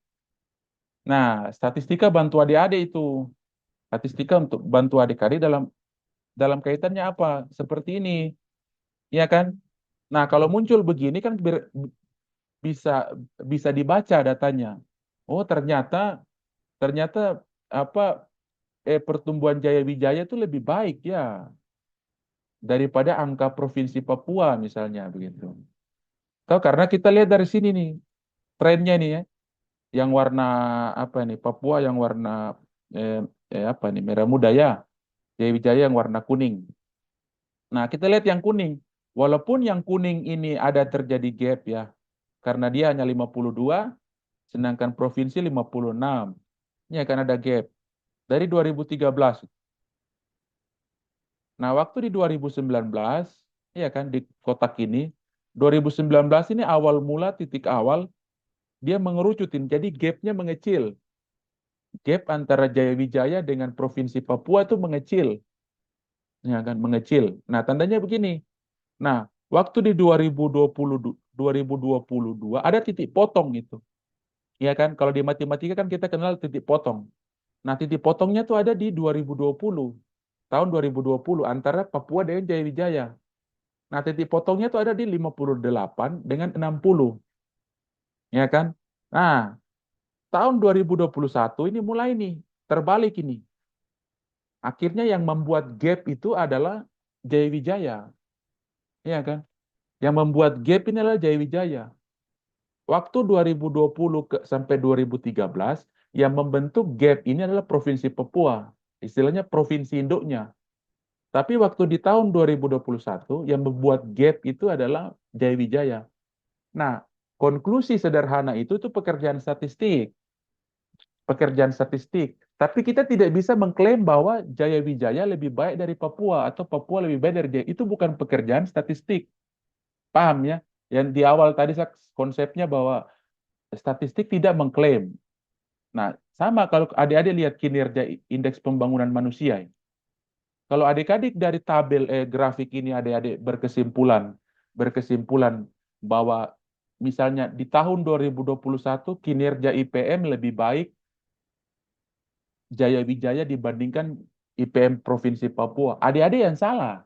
Nah, statistika bantu adik-adik itu. Statistika untuk bantu adik-adik dalam dalam kaitannya apa? Seperti ini, ya kan? Nah, kalau muncul begini kan bisa bisa dibaca datanya. Oh, ternyata ternyata apa pertumbuhan Jaya Wijaya itu lebih baik ya daripada angka Provinsi Papua misalnya begitu. Tahu karena kita lihat dari sini nih trennya nih ya, yang warna apa nih Papua yang warna eh, apa nih merah muda ya, Jaya Wijaya yang warna kuning. Nah kita lihat yang kuning, walaupun yang kuning ini ada terjadi gap ya, karena dia hanya 52, sedangkan provinsi 56. Ini akan ada gap dari 2013. Nah, waktu di 2019, ya kan di kotak ini, 2019 ini awal mula titik awal dia mengerucutin, jadi gapnya mengecil. Gap antara Jayawijaya dengan Provinsi Papua itu mengecil, ya kan mengecil. Nah, tandanya begini. Nah, waktu di 2022 ada titik potong itu. Ya kan, kalau di matematika kan kita kenal titik potong. Nah, titik potongnya tuh ada di 2020. Tahun 2020 antara Papua dengan Jayawijaya. Nah, titik potongnya itu ada di 58 dengan 60, ya kan? Nah, tahun 2021 ini mulai nih terbalik ini. Akhirnya yang membuat gap itu adalah Jayawijaya, ya kan? Yang membuat gap ini adalah Jayawijaya. Waktu 2020 sampai 2013 yang membentuk gap ini adalah Provinsi Papua. Istilahnya provinsi induknya. Tapi waktu di tahun 2021 yang membuat gap itu adalah Jayawijaya. Nah, konklusi sederhana itu tuh pekerjaan statistik, pekerjaan statistik. Tapi kita tidak bisa mengklaim bahwa Jaya Wijaya lebih baik dari Papua atau Papua lebih baik dari Jaya. Itu bukan pekerjaan statistik. Paham ya? Yang di awal tadi konsepnya bahwa statistik tidak mengklaim. Nah, sama kalau adik-adik lihat kinerja indeks pembangunan manusia. Kalau adik-adik dari tabel grafik ini adik-adik berkesimpulan bahwa misalnya di tahun 2021 kinerja IPM lebih baik Jaya Wijaya dibandingkan IPM Provinsi Papua. Adik-adik yang salah.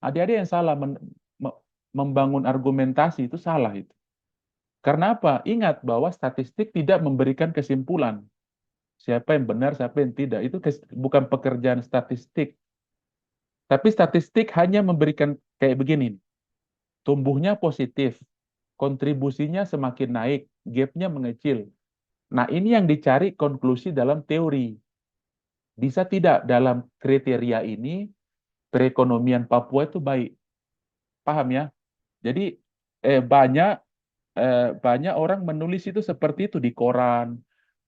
Adik-adik yang salah membangun argumentasi itu salah itu. Karena apa? Ingat bahwa statistik tidak memberikan kesimpulan. Siapa yang benar, siapa yang tidak. Itu bukan pekerjaan statistik. Tapi statistik hanya memberikan kayak begini. Tumbuhnya positif, kontribusinya semakin naik, gapnya mengecil. Nah, ini yang dicari konklusi dalam teori. Bisa tidak dalam kriteria ini perekonomian Papua itu baik? Paham ya? Jadi eh, banyak banyak orang menulis itu seperti itu di koran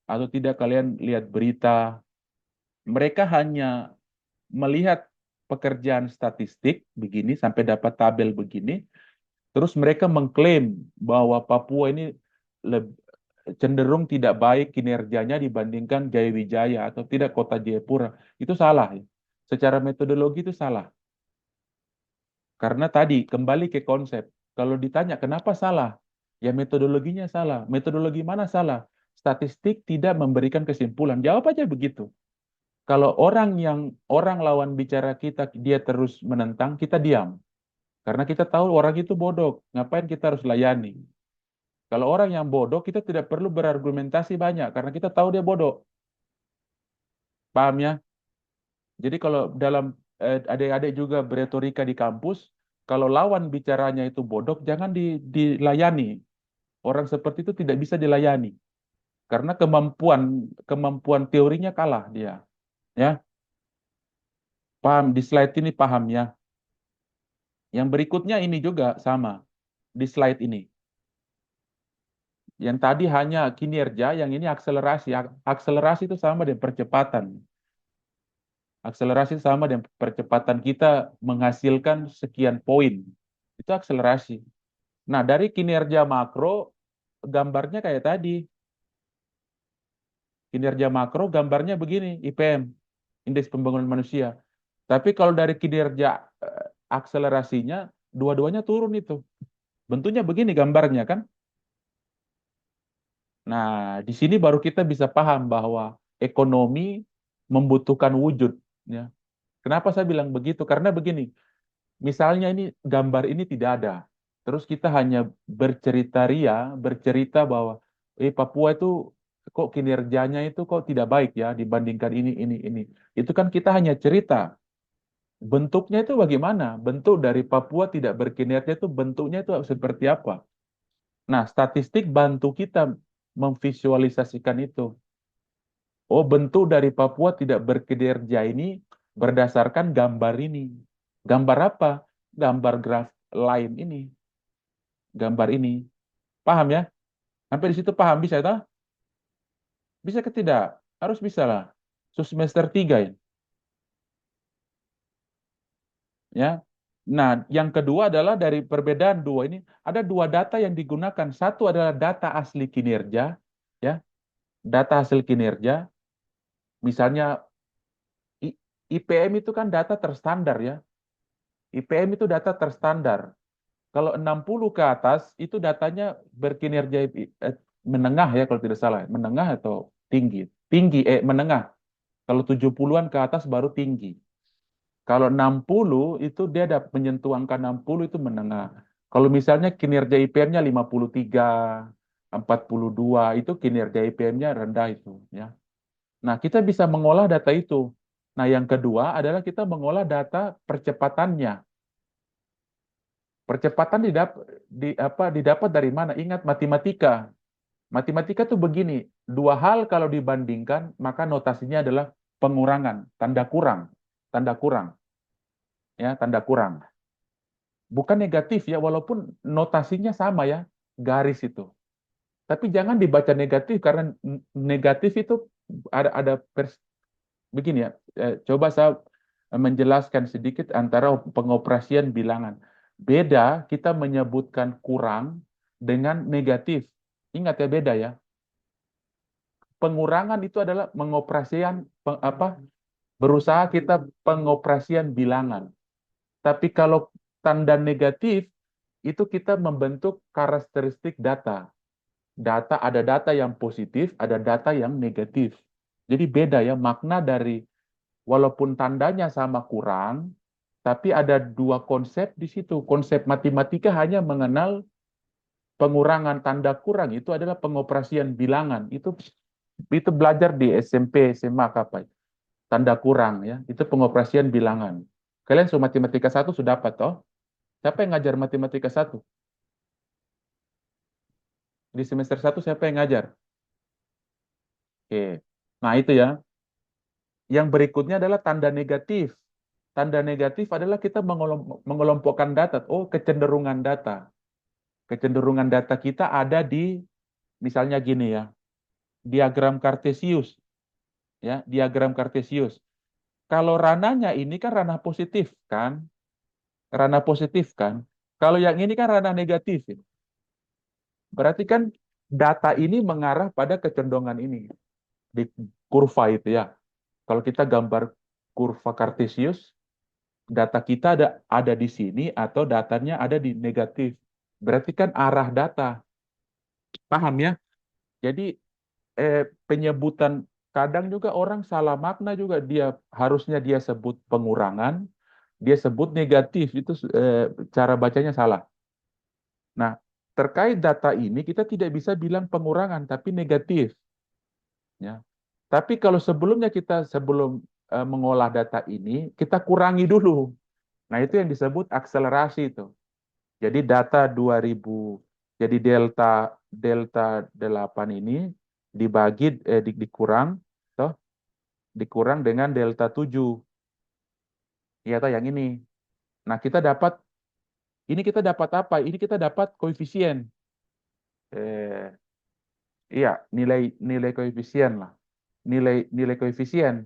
atau tidak kalian lihat berita. Mereka hanya melihat pekerjaan statistik begini sampai dapat tabel begini, terus mereka mengklaim bahwa Papua ini cenderung tidak baik kinerjanya dibandingkan Jayawijaya atau tidak kota Jayapura. Itu salah ya. Secara metodologi itu salah. Karena tadi kembali ke konsep. Kalau ditanya kenapa salah? Ya metodologinya salah. Metodologi mana salah? Statistik tidak memberikan kesimpulan. Jawab aja begitu. Kalau orang lawan bicara kita dia terus menentang, kita diam. Karena kita tahu orang itu bodoh. Ngapain kita harus layani? Kalau orang yang bodoh, kita tidak perlu berargumentasi banyak karena kita tahu dia bodoh. Paham ya? Jadi kalau dalam adik-adik juga beretorika di kampus, kalau lawan bicaranya itu bodoh, jangan dilayani. Orang seperti itu tidak bisa dilayani karena kemampuan kemampuan teorinya kalah dia. Ya, paham di slide ini paham ya. Yang berikutnya ini juga sama di slide ini. Yang tadi hanya kinerja, yang ini akselerasi. Akselerasi itu sama dengan percepatan. Akselerasi sama dengan percepatan kita menghasilkan sekian poin. Itu akselerasi. Nah, dari kinerja makro, gambarnya kayak tadi. Kinerja makro, gambarnya begini, IPM, Indeks Pembangunan Manusia. Tapi kalau dari kinerja akselerasinya, dua-duanya turun itu. Bentuknya begini gambarnya kan. Nah, di sini baru kita bisa paham bahwa ekonomi membutuhkan wujud. Ya. Kenapa saya bilang begitu? Karena begini, misalnya ini gambar ini tidak ada. Terus kita hanya bercerita ria, bercerita bahwa Papua itu kok kinerjanya itu kok tidak baik ya dibandingkan ini. Itu kan kita hanya cerita. Bentuknya itu bagaimana? Bentuk dari Papua tidak berkinerja itu bentuknya itu seperti apa? Nah, statistik bantu kita memvisualisasikan itu. Oh, bentuk dari Papua tidak berkinerja ini berdasarkan gambar ini. Gambar apa? Gambar graf line ini, gambar ini. Paham ya? Sampai di situ paham bisa tak? Bisa ke tidak? Harus bisa lah. So, semester 3 ya. Ya. Nah, yang kedua adalah dari perbedaan dua ini ada dua data yang digunakan. Satu adalah data asli kinerja, ya, data hasil kinerja. Misalnya IPM itu kan data terstandar ya. IPM itu data terstandar. Kalau 60 ke atas itu datanya berkinerja menengah ya kalau tidak salah, menengah atau tinggi. Tinggi menengah. Kalau 70-an ke atas baru tinggi. Kalau 60 itu dia ada menyentuh angka 60 itu menengah. Kalau misalnya kinerja IPM-nya 53, 42 itu kinerja IPM-nya rendah itu ya. Nah, kita bisa mengolah data itu. Nah, yang kedua adalah kita mengolah data percepatannya. Percepatan didapat dari mana? Ingat matematika. Matematika tuh begini, dua hal kalau dibandingkan, maka notasinya adalah pengurangan, tanda kurang, tanda kurang, ya, tanda kurang. Bukan negatif ya, walaupun notasinya sama ya. garis itu. Tapi jangan dibaca negatif karena negatif itu ada begini ya. Coba saya menjelaskan sedikit antara pengoperasian bilangan. Beda kita menyebutkan kurang dengan negatif. Ingat ya beda ya. Pengurangan itu adalah mengoperasian berusaha kita pengoperasian bilangan. Tapi kalau tanda negatif itu kita membentuk karakteristik data. Ada data yang positif, ada data yang negatif. Jadi beda ya makna dari walaupun tandanya sama kurang, tapi ada dua konsep di situ. Konsep matematika hanya mengenal pengurangan tanda kurang itu adalah pengoperasian bilangan. Itu belajar di SMP, SMA apa? Tanda kurang ya. Itu pengoperasian bilangan. Kalian matematika satu sudah dapat toh? Siapa yang ngajar matematika satu? Di semester satu siapa yang ngajar? Oke. Nah, itu ya. Yang berikutnya adalah tanda negatif. Tanda negatif adalah kita mengelompokkan data. Oh, kecenderungan data. Kecenderungan data kita ada di misalnya gini ya. Diagram Kartesius. Ya, diagram Kartesius. Kalau ranahnya ini kan ranah positif kan? Ranah positif kan? Kalau yang ini kan ranah negatif. Ya. Berarti kan data ini mengarah pada kecenderungan ini di kurva itu ya. Kalau kita gambar kurva Kartesius, data kita ada di sini atau datanya ada di negatif. Berarti kan arah data. Paham ya? Jadi penyebutan kadang juga orang salah makna juga harusnya dia sebut pengurangan, dia sebut negatif itu cara bacanya salah. Nah, terkait data ini kita tidak bisa bilang pengurangan tapi negatif, ya. Tapi kalau sebelum mengolah data ini kita kurangi dulu. Nah, itu yang disebut akselerasi itu. Jadi data 2000, jadi delta delta 8 ini dikurang toh dikurang dengan delta 7. Ya toh yang ini. Nah, kita dapat apa? Ini kita dapat koefisien. Eh, iya, nilai nilai koefisien lah. Nilai nilai koefisien.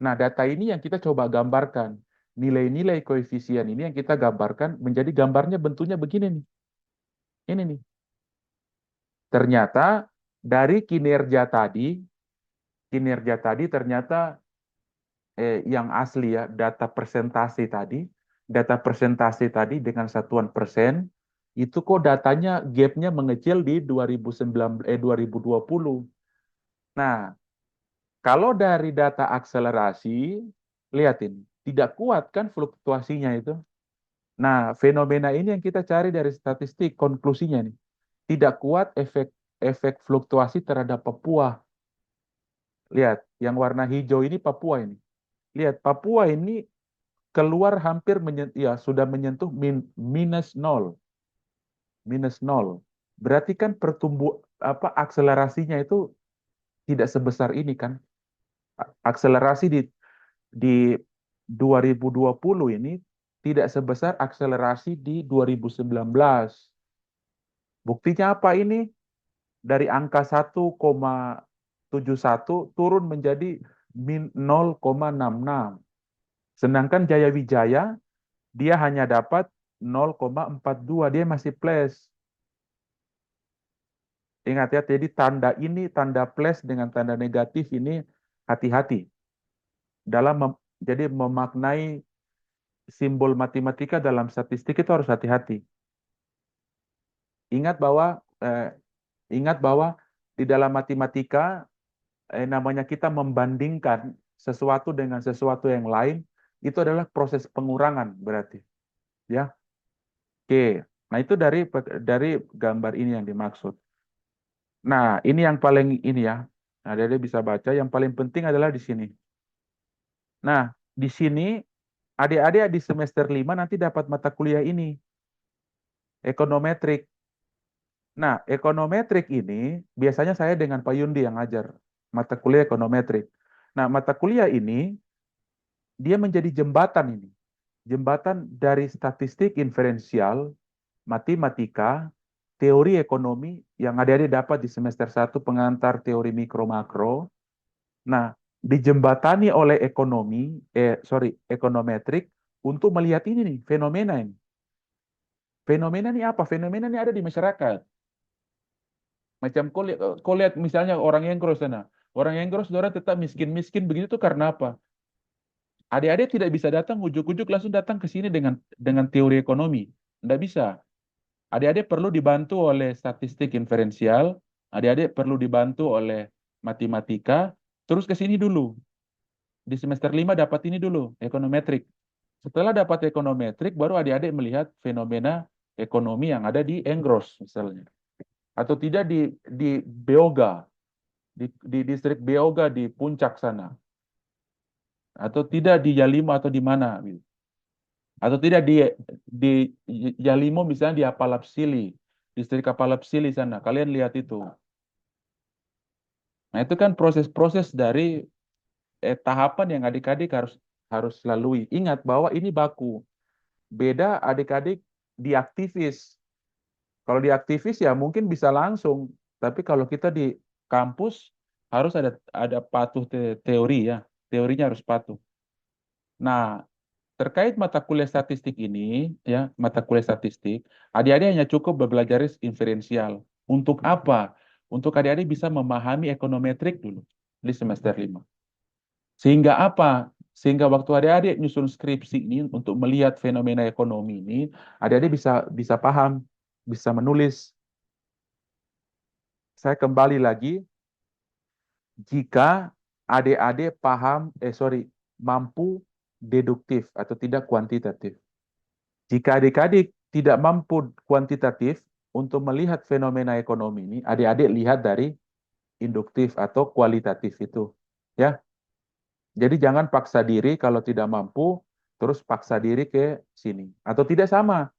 Nah, data ini yang kita coba gambarkan. Nilai-nilai koefisien ini yang kita gambarkan menjadi gambarnya bentuknya begini nih. Ini nih. Ternyata dari kinerja tadi ternyata yang asli ya, data persentase tadi dengan satuan persen, itu kok datanya gapnya mengecil di 2020. Nah, kalau dari data akselerasi, lihatin, tidak kuat kan fluktuasinya itu. Nah, fenomena ini yang kita cari dari statistik, konklusinya nih. Tidak kuat efek efek fluktuasi terhadap Papua. Lihat, yang warna hijau ini Papua ini. Lihat, Papua ini keluar hampir sudah menyentuh minus nol. Minus nol. Berarti kan akselerasinya itu tidak sebesar ini kan. Akselerasi di 2020 ini tidak sebesar akselerasi di 2019. Buktinya apa ini? Dari angka 1,71 turun menjadi 0,66. Sedangkan Jaya Wijaya dia hanya dapat 0,42, dia masih plus. Ingat ya, jadi tanda plus dengan tanda negatif ini hati-hati. Jadi memaknai simbol matematika dalam statistik itu harus hati-hati. Ingat bahwa eh, ingat bahwa di dalam matematika namanya kita membandingkan sesuatu dengan sesuatu yang lain itu adalah proses pengurangan berarti, ya. Oke. Nah, itu dari gambar ini yang dimaksud. Nah, ini yang paling ini ya. Nah, Dede bisa baca yang paling penting adalah di sini. Nah, di sini adik-adik di semester 5 nanti dapat mata kuliah ini, ekonometrik. Nah, ekonometrik ini biasanya saya dengan Pak Yundi yang ngajar mata kuliah ekonometrik. Nah, mata kuliah ini dia menjadi jembatan ini. Jembatan dari statistik inferensial, matematika, teori ekonomi yang adik-adik dapat di semester 1 pengantar teori mikro makro. Nah, dijembatani oleh ekonometrik untuk melihat ini nih, fenomena ini. Fenomena ini apa? Fenomena ini ada di masyarakat. Macam kau lihat misalnya orang yang gros sana. Orang yang gros, saudara tetap miskin-miskin begitu tuh karena apa? Adik-adik tidak bisa datang ujuk-ujuk langsung datang ke sini dengan teori ekonomi. Tidak bisa. Adik-adik perlu dibantu oleh statistik inferensial, adik-adik perlu dibantu oleh matematika, terus ke sini dulu. Di semester 5 dapat ini dulu, ekonometrik. Setelah dapat ekonometrik, baru adik-adik melihat fenomena ekonomi yang ada di Enggros misalnya. Atau tidak di Beoga, di distrik Beoga di puncak sana. Atau tidak di Yalimo atau di mana. Gitu. Atau tidak di Yalimo misalnya di Apalapsili, distrik Apalapsili sana. Kalian lihat itu. Nah, itu kan proses-proses dari tahapan yang adik-adik harus harus lalui. Ingat bahwa ini baku. Beda adik-adik di aktivis. Kalau di aktivis ya mungkin bisa langsung, tapi kalau kita di kampus harus ada patuh teori ya. Teorinya harus patuh. Nah, terkait mata kuliah statistik ini, ya, mata kuliah statistik, adik-adik hanya cukup belajar inferensial. Untuk apa? Untuk adik-adik bisa memahami ekonometrik dulu di semester 5. Sehingga apa? Sehingga waktu adik-adik nyusun skripsi ini untuk melihat fenomena ekonomi ini, adik-adik bisa paham, bisa menulis. Saya kembali lagi, jika adik-adik mampu deduktif atau tidak kuantitatif. Jika adik-adik tidak mampu kuantitatif untuk melihat fenomena ekonomi ini, adik-adik lihat dari induktif atau kualitatif itu. Ya, jadi jangan paksa diri kalau tidak mampu, terus paksa diri ke sini. Atau tidak sama.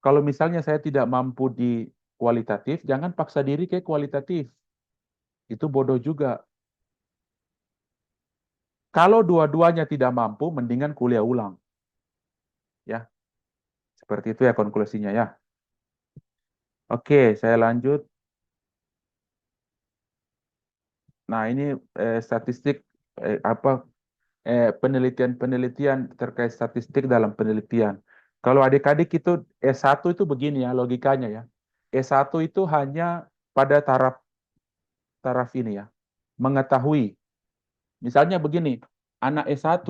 Kalau misalnya saya tidak mampu di kualitatif, jangan paksa diri ke kualitatif. Itu bodoh juga. Kalau dua-duanya tidak mampu, mendingan kuliah ulang. Ya, seperti itu ya konklusinya ya. Oke, saya lanjut. Nah, ini statistik apa penelitian-penelitian terkait statistik dalam penelitian. Kalau adik-adik itu S1 itu begini ya logikanya ya. S1 itu hanya pada taraf taraf ini ya, mengetahui. Misalnya begini, anak S1,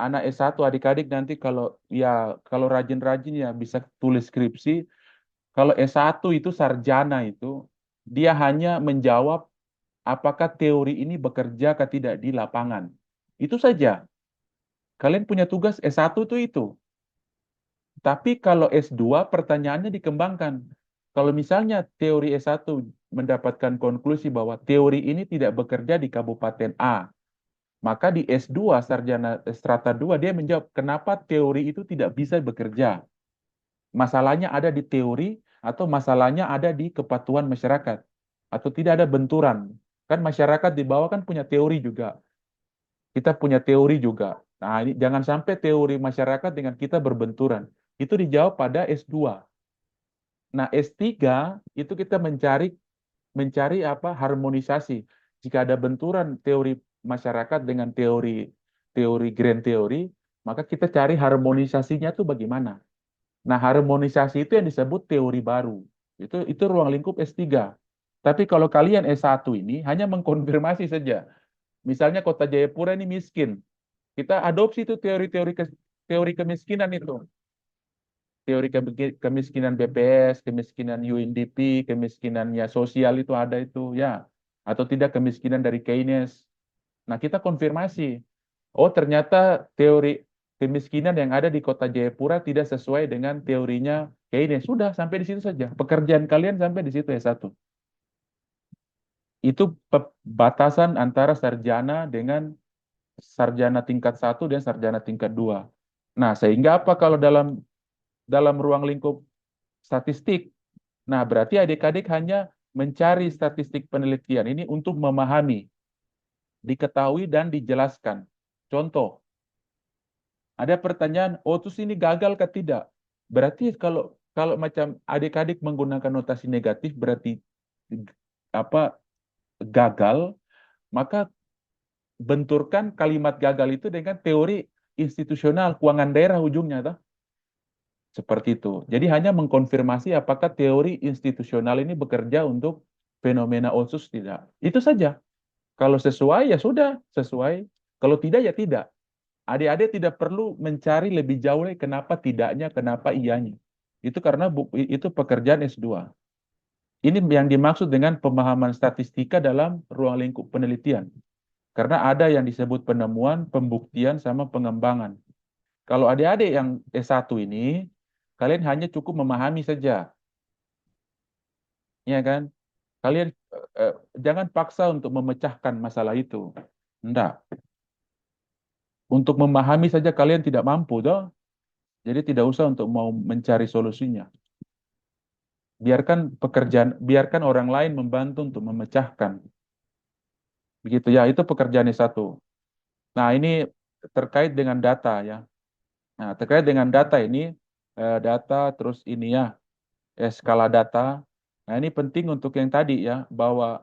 anak S1 adik-adik nanti kalau rajin-rajin ya bisa tulis skripsi. Kalau S1 itu sarjana itu dia hanya menjawab apakah teori ini bekerja atau tidak di lapangan. Itu saja. Kalian punya tugas S1 itu. Tapi kalau S2 pertanyaannya dikembangkan. Kalau misalnya teori S1 mendapatkan konklusi bahwa teori ini tidak bekerja di Kabupaten A, maka di S2 sarjana strata 2 dia menjawab kenapa teori itu tidak bisa bekerja. Masalahnya ada di teori atau masalahnya ada di kepatuhan masyarakat atau tidak ada benturan. Kan masyarakat di bawah kan punya teori juga. Kita punya teori juga. Nah, ini jangan sampai teori masyarakat dengan kita berbenturan. Itu dijawab pada S2. Nah, S3 itu kita mencari mencari apa? Harmonisasi. Jika ada benturan teori masyarakat dengan teori teori grand teori, maka kita cari harmonisasinya tuh bagaimana. Nah, harmonisasi itu yang disebut teori baru. Itu ruang lingkup S3. Tapi kalau kalian S1 ini hanya mengkonfirmasi saja. Misalnya Kota Jayapura ini miskin. Kita adopsi itu teori kemiskinan itu. Teori kemiskinan BPS, kemiskinan UNDP, kemiskinannya sosial itu ada itu ya. Atau tidak kemiskinan dari Keynes. Nah, kita konfirmasi. Oh, ternyata teori kemiskinan yang ada di Kota Jayapura tidak sesuai dengan teorinya Keynes. Sudah, sampai di situ saja. Pekerjaan kalian sampai di situ ya satu. Itu batasan antara sarjana dengan sarjana tingkat 1 dan sarjana tingkat 2. Nah, sehingga apa kalau dalam ruang lingkup statistik? Nah, berarti adik-adik hanya mencari statistik penelitian ini untuk memahami, diketahui dan dijelaskan. Contoh, ada pertanyaan, oh terus ini gagal ke tidak? Berarti kalau macam adik-adik menggunakan notasi negatif berarti apa gagal, maka benturkan kalimat gagal itu dengan teori institusional keuangan daerah ujungnya, toh. Seperti itu. Jadi hanya mengkonfirmasi apakah teori institusional ini bekerja untuk fenomena otsus tidak. Itu saja. Kalau sesuai ya sudah sesuai. Kalau tidak ya tidak. Adik-adik tidak perlu mencari lebih jauh lagi kenapa tidaknya, kenapa iyanya. Itu karena itu pekerjaan S2. Ini yang dimaksud dengan pemahaman statistika dalam ruang lingkup penelitian. Karena ada yang disebut penemuan, pembuktian, sama pengembangan. Kalau adik-adik yang S1 ini, kalian hanya cukup memahami saja, ya kan? Kalian eh, jangan paksa untuk memecahkan masalah itu. Enggak. Untuk memahami saja kalian tidak mampu, toh. Jadi tidak usah untuk mau mencari solusinya. Biarkan orang lain membantu untuk memecahkan. Begitu ya, itu pekerjaan S1. Nah, ini terkait dengan data ya. Nah, terkait dengan data ini, data terus ini ya, skala data. Nah, ini penting untuk yang tadi ya, bahwa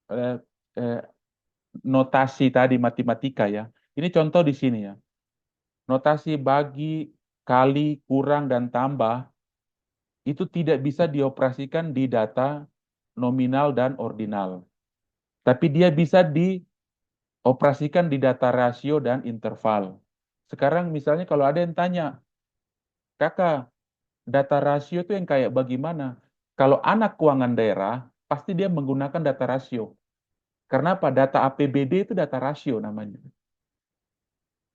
eh, eh, notasi tadi matematika ya. Ini contoh di sini ya. Notasi bagi, kali, kurang, dan tambah itu tidak bisa dioperasikan di data nominal dan ordinal. Tapi dia bisa dioperasikan di data rasio dan interval. Sekarang misalnya kalau ada yang tanya, kakak, data rasio itu yang kayak bagaimana? Kalau anak keuangan daerah, pasti dia menggunakan data rasio. Karena apa? Data APBD itu data rasio namanya.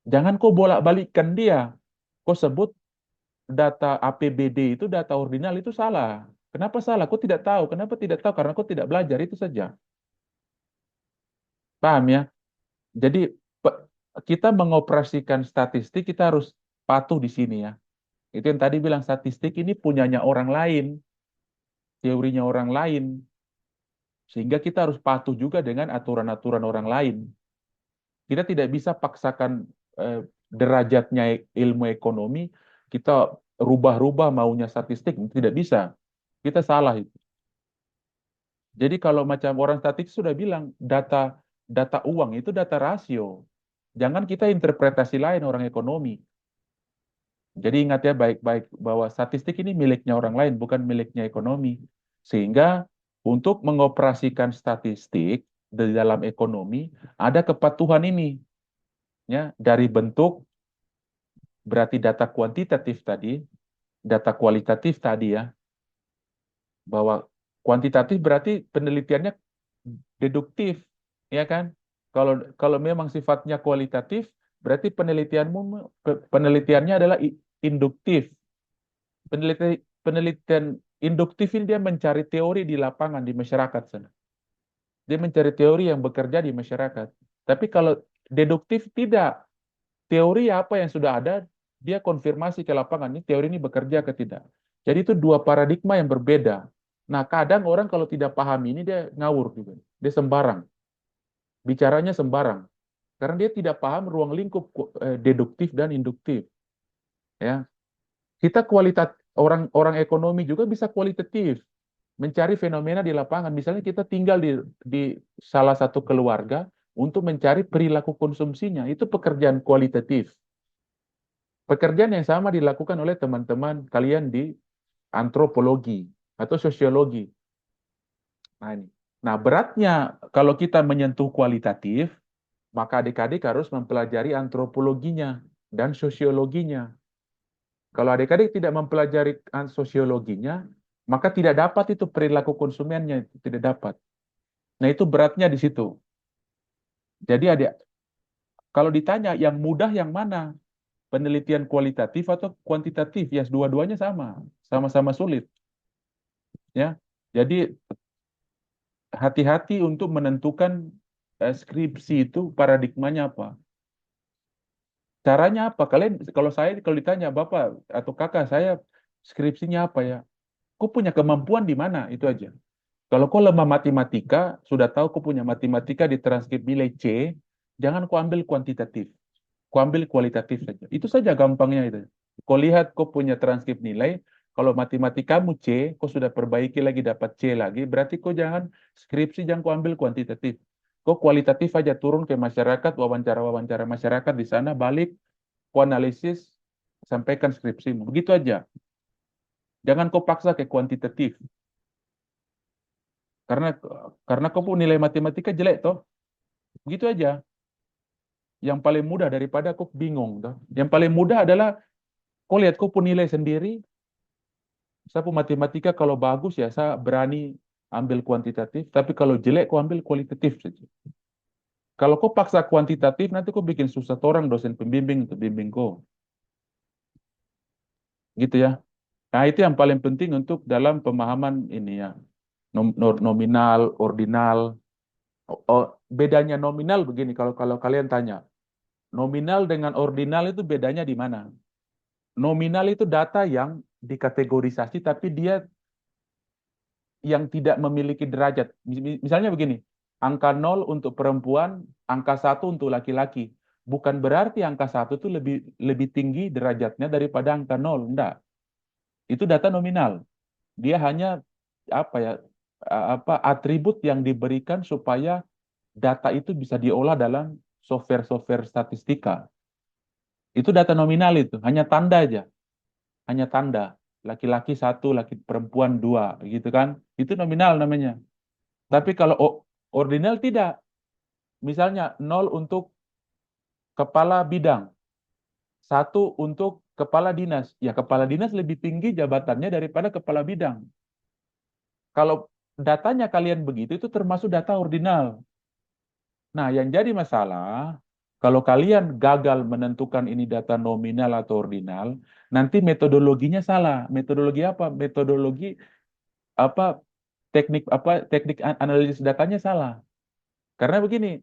Jangan kau bolak-balikkan dia. Kau sebut data APBD itu data ordinal itu salah. Kenapa salah? Kau tidak tahu. Kenapa tidak tahu? Karena kau tidak belajar itu saja. Paham ya? Jadi kita mengoperasikan statistik kita harus patuh di sini ya. Itu yang tadi bilang statistik ini punyanya orang lain, teorinya orang lain. Sehingga kita harus patuh juga dengan aturan-aturan orang lain. Kita tidak bisa paksakan derajatnya ilmu ekonomi, kita rubah-rubah maunya statistik, tidak bisa. Kita salah itu. Jadi kalau macam orang statistik sudah bilang data data uang itu data rasio. Jangan kita interpretasi lain orang ekonomi. Jadi ingat ya baik-baik bahwa statistik ini miliknya orang lain, bukan miliknya ekonomi. Sehingga untuk mengoperasikan statistik di dalam ekonomi ada kepatuhan ini, ya, dari bentuk berarti data kuantitatif tadi, data kualitatif tadi ya, bahwa kuantitatif berarti penelitiannya deduktif, ya kan? Kalau kalau memang sifatnya kualitatif, berarti penelitiannya adalah induktif. Penelitian induktif ini dia mencari teori di lapangan di masyarakat sana. Dia mencari teori yang bekerja di masyarakat. Tapi kalau deduktif tidak, teori apa yang sudah ada, dia konfirmasi ke lapangan ini teori ini bekerja atau tidak. Jadi itu dua paradigma yang berbeda. Nah, kadang orang kalau tidak paham ini dia ngawur juga. Dia sembarang, bicaranya sembarang. Karena dia tidak paham ruang lingkup deduktif dan induktif. Ya, kita kualitas orang ekonomi juga bisa kualitatif, mencari fenomena di lapangan. Misalnya kita tinggal di salah satu keluarga untuk mencari perilaku konsumsinya, itu pekerjaan kualitatif. Pekerjaan yang sama dilakukan oleh teman-teman kalian di antropologi atau sosiologi. Nah ini. Nah beratnya kalau kita menyentuh kualitatif, maka adik-adik harus mempelajari antropologinya dan sosiologinya. Kalau adik-adik tidak mempelajari sosiologinya, maka tidak dapat itu perilaku konsumennya, tidak dapat. Nah itu beratnya di situ. Jadi adik, kalau ditanya yang mudah yang mana? Penelitian kualitatif atau kuantitatif? Ya dua-duanya sama, sama-sama sulit. Ya, jadi hati-hati untuk menentukan skripsi itu paradigmanya apa. Caranya apa? Kalian kalau ditanya Bapak atau Kakak saya skripsinya apa ya? Kau punya kemampuan di mana? Itu aja. Kalau kau lemah matematika, sudah tahu kau punya matematika di transkrip nilai C, jangan kau ambil kuantitatif. Kau ambil kualitatif saja. Itu saja gampangnya itu. Kau lihat kau punya transkrip nilai, Kalau matematikamu C, kau sudah perbaiki lagi dapat C lagi, berarti kau jangan skripsi, jangan kau ambil kuantitatif. Kau kualitatif aja turun ke masyarakat, wawancara-wawancara masyarakat di sana, balik, kau analisis, sampaikan skripsimu. Begitu aja. Jangan kau paksa ke kuantitatif. Karena karena kau pun nilai matematika jelek toh. Begitu aja. Yang paling mudah daripada kau bingung toh. Yang paling mudah adalah kau lihat kau pun nilai sendiri. Saya pun matematika kalau bagus ya saya berani ambil kuantitatif, tapi kalau jelek kau ambil kualitatif saja. Kalau kau paksa kuantitatif nanti kau bikin susah orang dosen pembimbing untuk bimbing kau. Gitu ya. Nah, itu yang paling penting untuk dalam pemahaman ini ya. Nominal, ordinal. Bedanya nominal begini kalau kalau kalian tanya. Nominal dengan ordinal itu bedanya di mana? Nominal itu data yang dikategorisasi tapi dia yang tidak memiliki derajat. Misalnya begini, angka 0 untuk perempuan, angka 1 untuk laki-laki. Bukan berarti angka 1 itu lebih lebih tinggi derajatnya daripada angka 0. Enggak. Itu data nominal. Dia hanya apa ya apa atribut yang diberikan supaya data itu bisa diolah dalam software-software statistika. Itu data nominal itu, hanya tanda aja, hanya tanda. Laki-laki satu, laki perempuan dua, gitu kan? Itu nominal namanya. Tapi kalau ordinal tidak. Misalnya 0 untuk kepala bidang, satu untuk kepala dinas. Ya kepala dinas lebih tinggi jabatannya daripada kepala bidang. Kalau datanya kalian begitu, itu termasuk data ordinal. Nah, yang jadi masalah, kalau kalian gagal menentukan ini data nominal atau ordinal, nanti metodologinya salah. Metodologi apa? Metodologi apa? Teknik analisis datanya salah. Karena begini,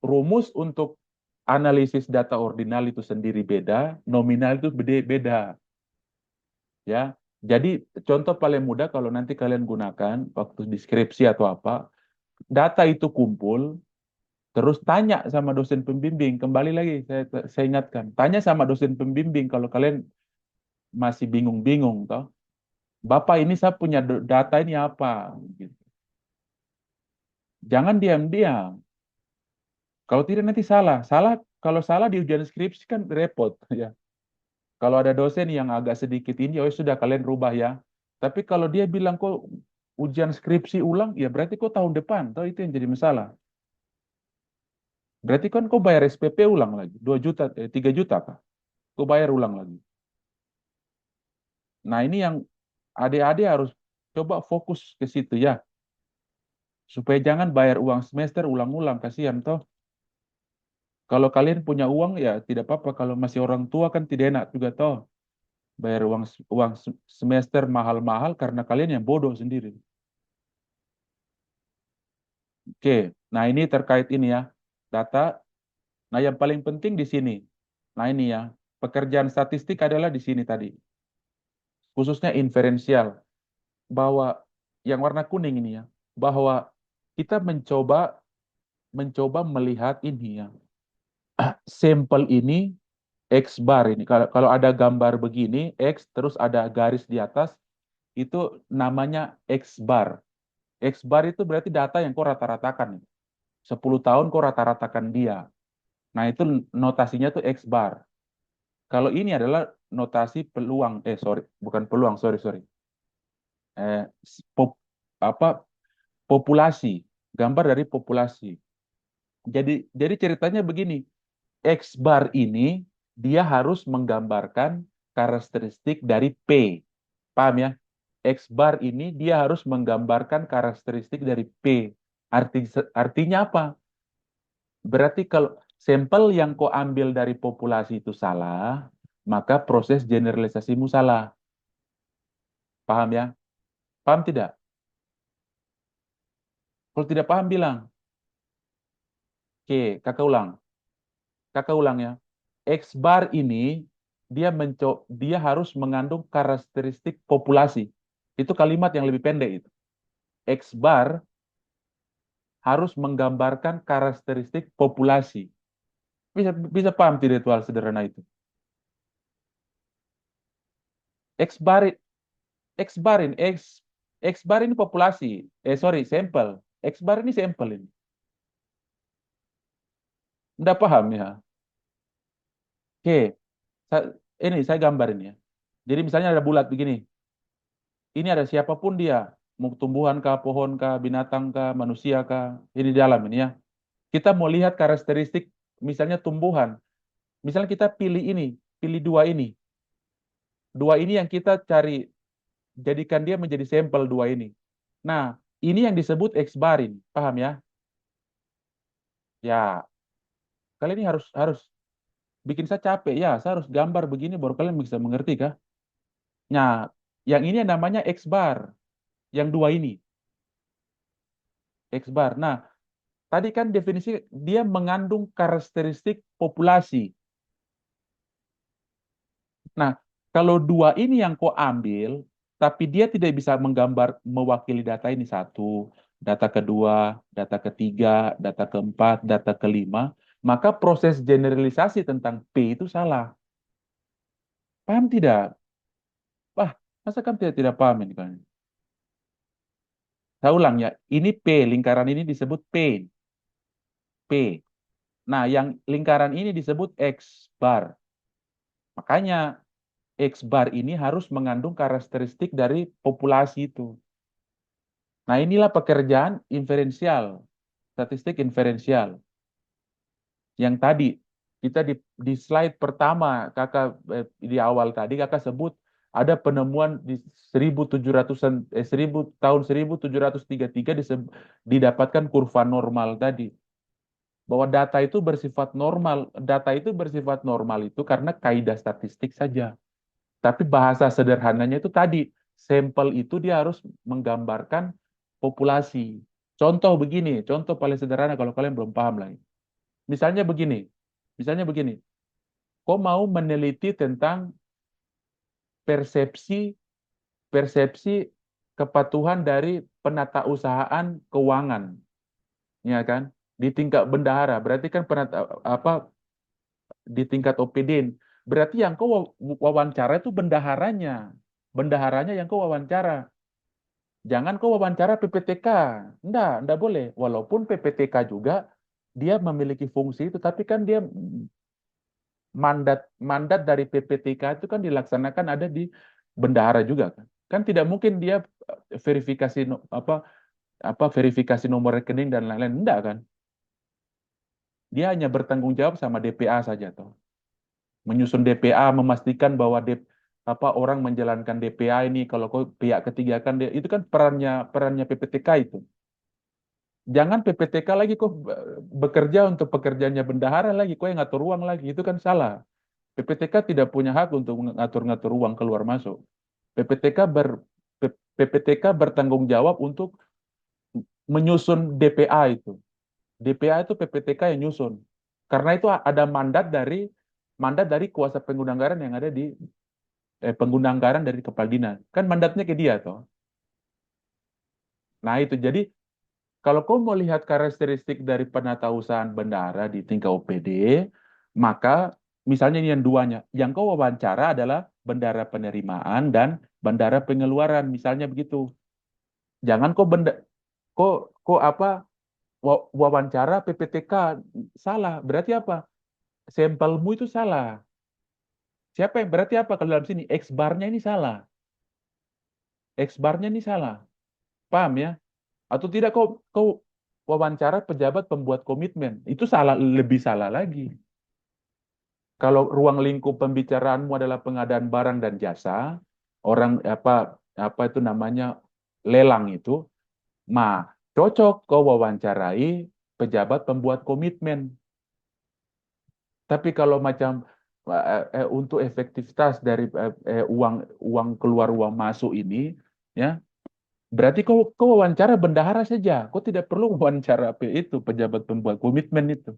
rumus untuk analisis data ordinal itu sendiri beda, nominal itu beda, ya. Jadi contoh paling mudah kalau nanti kalian gunakan waktu deskripsi atau apa, data itu kumpul, terus tanya sama dosen pembimbing. Kembali lagi saya ingatkan, tanya sama dosen pembimbing kalau kalian masih bingung-bingung, toh. Bapak ini saya punya data ini apa? Gitu. Jangan diam-diam. Kalau tidak nanti salah. Salah kalau salah di ujian skripsi kan repot, ya. Kalau ada dosen yang agak sedikit ini, oh sudah kalian rubah ya. Tapi kalau dia bilang kok ujian skripsi ulang, ya berarti kok tahun depan, toh itu yang jadi masalah. Berarti kan kok bayar SPP ulang lagi, 2 juta, 3 juta kah? Kok bayar ulang lagi. Nah ini yang adik-adik harus coba fokus ke situ ya. Supaya jangan bayar uang semester ulang-ulang, kasihan toh. Kalau kalian punya uang ya tidak apa-apa. Kalau masih orang tua kan tidak enak juga toh. Bayar uang semester mahal-mahal karena kalian yang bodoh sendiri. Oke, nah ini terkait ini ya, data. Nah yang paling penting di sini. Nah ini ya, pekerjaan statistik adalah di sini tadi. Khususnya inferensial. Bahwa yang warna kuning ini ya, bahwa kita mencoba mencoba melihat ini ya, sampel ini X bar ini. Kalau kalau ada gambar begini, X terus ada garis di atas, itu namanya X bar. X bar itu berarti data yang kau rata-ratakan. 10 tahun kau rata-ratakan dia. Nah, itu notasinya tuh X bar. Kalau ini adalah notasi peluang, sorry, bukan peluang, sorry, sorry. Eh, pop, apa populasi, gambar dari populasi. Jadi ceritanya begini, X bar ini dia harus menggambarkan karakteristik dari P. Paham ya? X bar ini dia harus menggambarkan karakteristik dari P. Artinya apa? Berarti kalau sampel yang kau ambil dari populasi itu salah, maka proses generalisasimu salah. Paham ya? Paham tidak? Kalau tidak paham bilang. Oke, kakak ulang. Kakak ulang ya. X bar ini dia harus mengandung karakteristik populasi. Itu kalimat yang lebih pendek itu. X bar harus menggambarkan karakteristik populasi. Bisa bisa paham tidak itu hal sederhana itu? X bar X bar ini, X bar ini populasi. Sorry, sampel. X bar ini sampel ini. Nggak paham ya? Oke, ini saya gambarin ya. Jadi misalnya ada bulat begini. Ini ada siapapun dia, mau tumbuhan kah, pohon kah, binatang kah, manusia kah, ini di dalam ini ya. Kita mau lihat karakteristik, misalnya tumbuhan. Misalnya kita pilih ini, pilih dua ini. Dua ini yang kita cari, jadikan dia menjadi sampel dua ini. Nah, ini yang disebut X barin, paham ya? Ya, kalian ini harus harus bikin saya capek ya. Saya harus gambar begini baru kalian bisa mengerti kah? Nah, yang ini namanya X bar, yang dua ini X bar. Nah, tadi kan definisi dia mengandung karakteristik populasi. Nah, kalau dua ini yang kau ambil, tapi dia tidak bisa menggambar mewakili data ini satu, data kedua, data ketiga, data keempat, data kelima, maka proses generalisasi tentang P itu salah. Paham tidak? Wah, masa kamu tidak paham ini kan? Saya ulang ya, ini P, lingkaran ini disebut P, P. Nah, yang lingkaran ini disebut X bar. Makanya X bar ini harus mengandung karakteristik dari populasi itu. Nah, inilah pekerjaan inferensial, statistik inferensial. Yang tadi kita di slide pertama, kakak di awal tadi kakak sebut ada penemuan di 1700-an 1000 tahun 1733 didapatkan kurva normal tadi. Bahwa data itu bersifat normal. Data itu bersifat normal itu karena kaidah statistik saja. Tapi bahasa sederhananya itu tadi, sampel itu dia harus menggambarkan populasi. Contoh begini, contoh paling sederhana kalau kalian belum paham lagi. Misalnya begini, misalnya begini, kau mau meneliti tentang persepsi persepsi kepatuhan dari penatausahaan keuangan, ya kan? Di tingkat bendahara, berarti kan apa di tingkat OPD. Berarti yang kau wawancara itu bendaharanya, bendaharanya yang kau wawancara. Jangan kau wawancara PPTK. Enggak boleh. Walaupun PPTK juga dia memiliki fungsi itu, tapi kan dia mandat mandat dari PPTK itu kan dilaksanakan ada di bendahara juga kan. Kan tidak mungkin dia verifikasi apa apa verifikasi nomor rekening dan lain-lain. Enggak kan. Dia hanya bertanggung jawab sama DPA saja toh. Menyusun DPA, memastikan bahwa apa orang menjalankan DPA ini kalau kau pihak ketiga kan itu kan perannya PPTK itu. Jangan PPTK lagi kok bekerja untuk pekerjaannya bendahara lagi, kok yang ngatur uang lagi, itu kan salah. PPTK tidak punya hak untuk ngatur-ngatur uang keluar masuk. PPTK PPTK bertanggung jawab untuk menyusun DPA itu. DPA itu PPTK yang nyusun. Karena itu ada mandat dari kuasa pengguna anggaran yang ada di pengguna anggaran dari kepala dinas. Kan mandatnya ke dia toh. Nah, itu jadi kalau kau mau lihat karakteristik dari penatausahaan bendahara di tingkat OPD, maka misalnya ini yang duanya, yang kau wawancara adalah bendahara penerimaan dan bendahara pengeluaran, misalnya begitu. Jangan kau kau apa wawancara PPTK salah, berarti apa? Sampelmu itu salah. Siapa yang berarti apa kalau dalam sini X barnya ini salah, X barnya ini salah, paham ya? Atau tidak kau kau wawancara pejabat pembuat komitmen, itu salah, lebih salah lagi. Kalau ruang lingkup pembicaraanmu adalah pengadaan barang dan jasa, orang apa apa itu namanya lelang itu, mah cocok kau wawancarai pejabat pembuat komitmen. Tapi kalau macam untuk efektivitas dari uang uang keluar uang masuk ini, ya berarti kau kau wawancara bendahara saja. Kau tidak perlu wawancara itu pejabat pembuat komitmen itu.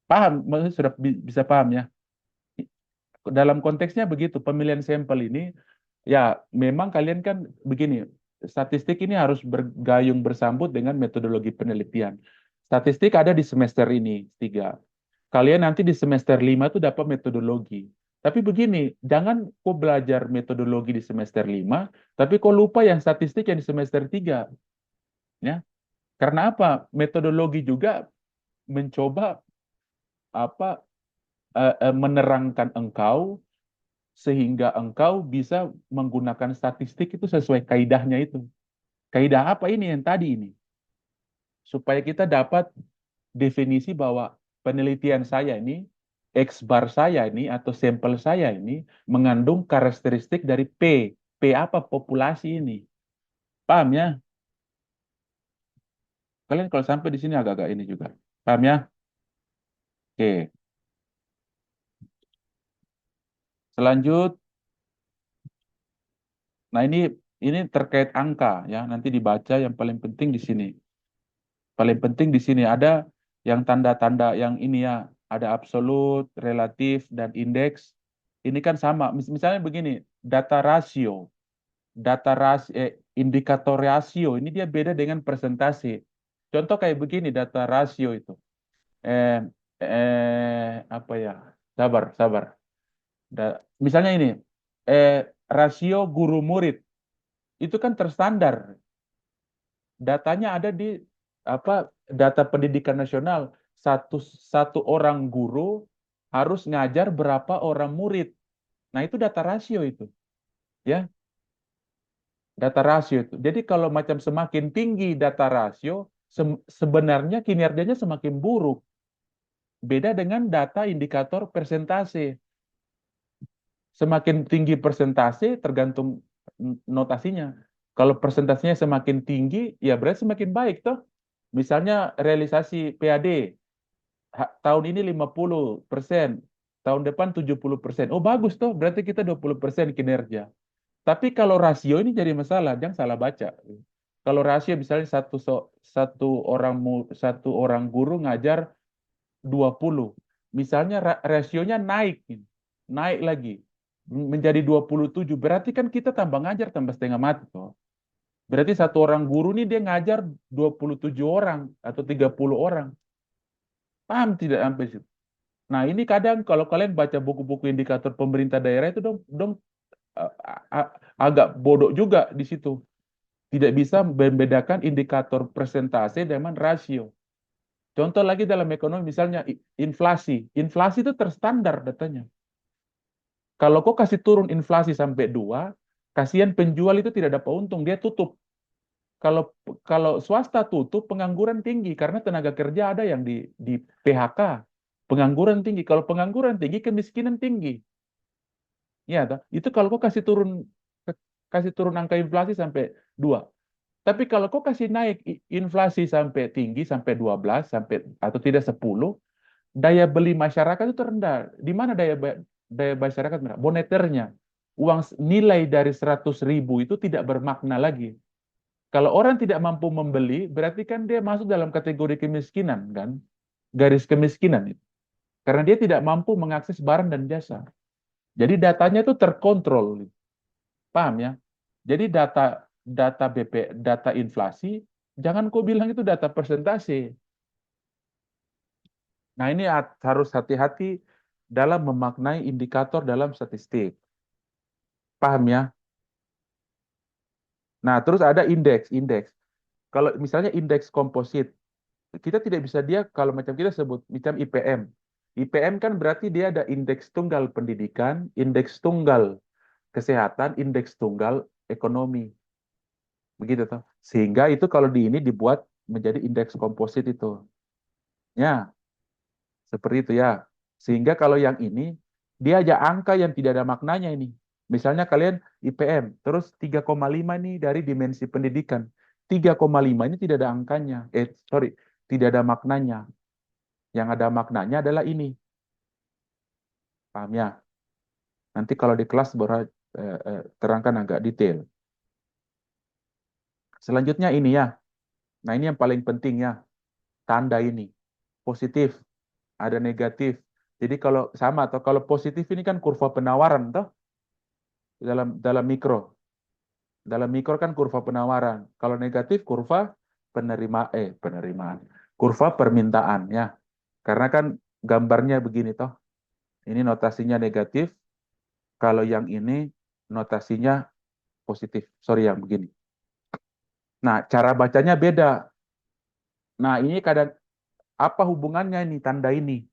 Paham? Maksudnya sudah bisa paham ya? Dalam konteksnya begitu, pemilihan sampel ini, ya memang kalian kan begini, statistik ini harus bergayung bersambut dengan metodologi penelitian. Statistik ada di semester ini, 3. Kalian nanti di semester 5 itu dapat metodologi. Tapi begini, jangan kau belajar metodologi di semester 5, tapi kau lupa yang statistik yang di semester 3. Ya. Karena apa? Metodologi juga mencoba apa menerangkan engkau sehingga engkau bisa menggunakan statistik itu sesuai kaidahnya itu. Kaidah apa ini yang tadi ini? Supaya kita dapat definisi bahwa penelitian saya ini, X bar saya ini, atau sampel saya ini, mengandung karakteristik dari P. P apa? Populasi ini. Paham ya? Kalian kalau sampai di sini agak-agak ini juga. Paham ya? Oke. Selanjut, nah ini terkait angka ya. Nanti dibaca yang paling penting di sini. Paling penting di sini ada yang tanda-tanda yang ini ya, ada absolut, relatif, dan indeks. Ini kan sama. Misalnya begini, data rasio, indikator rasio ini dia beda dengan persentase. Contoh kayak begini, data rasio itu. Eh, apa ya? Sabar, sabar. Misalnya ini, rasio guru murid itu kan terstandar. Datanya ada di apa data pendidikan nasional, satu orang guru harus ngajar berapa orang murid. Nah, itu data rasio itu, ya, data rasio itu. Jadi kalau macam semakin tinggi data rasio, sebenarnya kinerjanya semakin buruk. Beda dengan data indikator persentase. Semakin tinggi persentase tergantung notasinya. Kalau persentasenya semakin tinggi, ya berarti semakin baik toh. Misalnya realisasi PAD tahun ini 50%, tahun depan 70%. Oh bagus tuh, berarti kita 20% kinerja. Tapi kalau rasio ini jadi masalah, jangan salah baca. Kalau rasio misalnya satu orang guru ngajar 20. Misalnya rasionya naik, naik lagi menjadi 27. Berarti kan kita tambah ngajar tambah setengah mati toh. Berarti satu orang guru nih dia ngajar 27 orang atau 30 orang. Paham tidak sampai situ? Nah, ini kadang kalau kalian baca buku-buku indikator pemerintah daerah itu dong, dong uh, uh, agak bodoh juga di situ. Tidak bisa membedakan indikator persentase dengan rasio. Contoh lagi dalam ekonomi, misalnya inflasi. Inflasi itu terstandar datanya. Kalau kau kasih turun inflasi sampai 2, kasihan penjual itu tidak dapat untung, dia tutup. Kalau kalau swasta tutup, pengangguran tinggi karena tenaga kerja ada yang di PHK. Pengangguran tinggi. Kalau pengangguran tinggi, kemiskinan tinggi. Ya, toh. Itu kalau kau kasih turun angka inflasi sampai 2. Tapi kalau kau kasih naik inflasi sampai tinggi sampai 12 sampai atau tidak 10, daya beli masyarakat itu rendah. Di mana daya masyarakat rendah? Moneternya. Uang nilai dari 100.000 itu tidak bermakna lagi. Kalau orang tidak mampu membeli, berarti kan dia masuk dalam kategori kemiskinan, kan? Garis kemiskinan itu. Karena dia tidak mampu mengakses barang dan jasa. Jadi datanya itu terkontrol. Paham ya? Jadi data data inflasi, jangan kau bilang itu data persentase. Nah, ini harus hati-hati dalam memaknai indikator dalam statistik. Paham ya? Nah, terus ada indeks. Kalau misalnya indeks komposit, kita tidak bisa dia kalau macam kita sebut macam IPM. IPM kan berarti dia ada indeks tunggal pendidikan, indeks tunggal kesehatan, indeks tunggal ekonomi. Begitu toh. Sehingga itu kalau di ini dibuat menjadi indeks komposit itu. Ya, seperti itu ya. Sehingga kalau yang ini dia aja angka yang tidak ada maknanya ini. Misalnya kalian IPM, terus 3,5 ini dari dimensi pendidikan. 3,5 ini tidak ada angkanya. Sorry, tidak ada maknanya. Yang ada maknanya adalah ini. Paham ya? Nanti kalau di kelas baru terangkan agak detail. Selanjutnya ini ya. Nah, ini yang paling penting ya. Tanda ini. Positif, ada negatif. Jadi kalau sama atau kalau positif ini kan kurva penawaran toh dalam mikro. Dalam mikro kan kurva penawaran. Kalau negatif kurva penerimaan. Kurva permintaan ya. Karena kan gambarnya begini toh. Ini notasinya negatif, Kalau yang ini notasinya positif. Sorry yang begini. Nah, cara bacanya beda. Nah, ini kadang apa hubungannya ini tanda ini?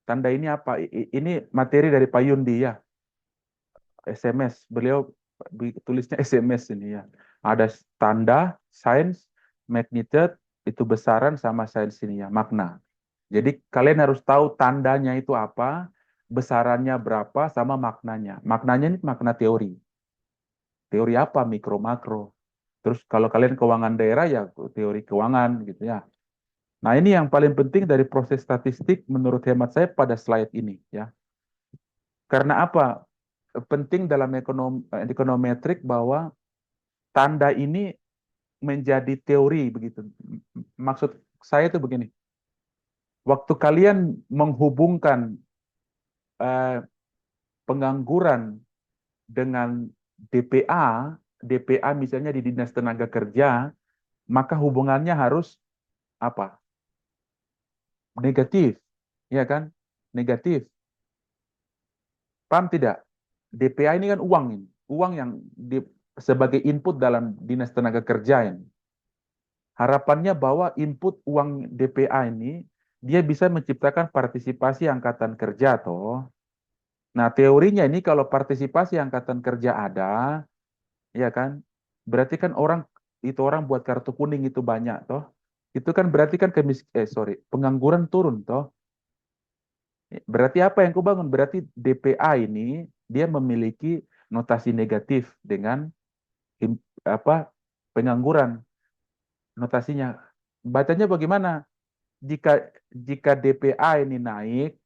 Tanda ini apa? Ini materi dari Pak Yundi ya, SMS. Beliau tulisnya SMS ini ya. Ada tanda, signs, magnitude, itu besaran sama signs ini ya, makna. Jadi kalian harus tahu tandanya itu apa, besarannya berapa, sama maknanya. Maknanya ini makna teori. Teori apa? Mikro, makro. Terus kalau kalian keuangan daerah ya teori keuangan gitu ya. Nah, ini yang paling penting dari proses statistik menurut hemat saya pada slide ini ya. Karena apa? Penting dalam ekonometrik bahwa tanda ini menjadi teori begitu. Maksud saya itu begini. Waktu kalian menghubungkan eh, pengangguran dengan DPA, DPA misalnya di Dinas Tenaga Kerja, maka hubungannya harus apa? Negatif, ya kan? Negatif. Paham tidak? DPA ini kan uang ini, uang yang sebagai input dalam Dinas Tenaga Kerja ini. Harapannya bahwa input uang DPA ini dia bisa menciptakan partisipasi angkatan kerja toh. Nah, teorinya ini kalau partisipasi angkatan kerja ada, ya kan? Berarti kan itu orang buat kartu kuning itu banyak toh. Itu kan berarti kan pengangguran turun toh. Berarti apa yang kau bangun? Berarti DPA ini dia memiliki notasi negatif dengan apa pengangguran notasinya. Bacanya bagaimana? Jika jika DPA ini naik,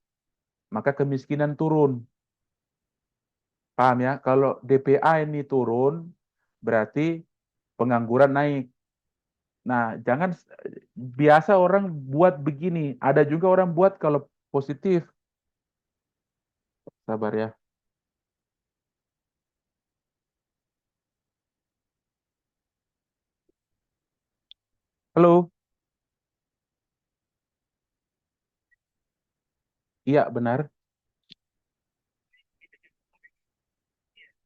maka kemiskinan turun. Paham ya? Kalau DPA ini turun, berarti pengangguran naik. Nah, jangan biasa orang buat begini. Ada juga orang buat kalau positif. Sabar ya. Halo? Iya, benar.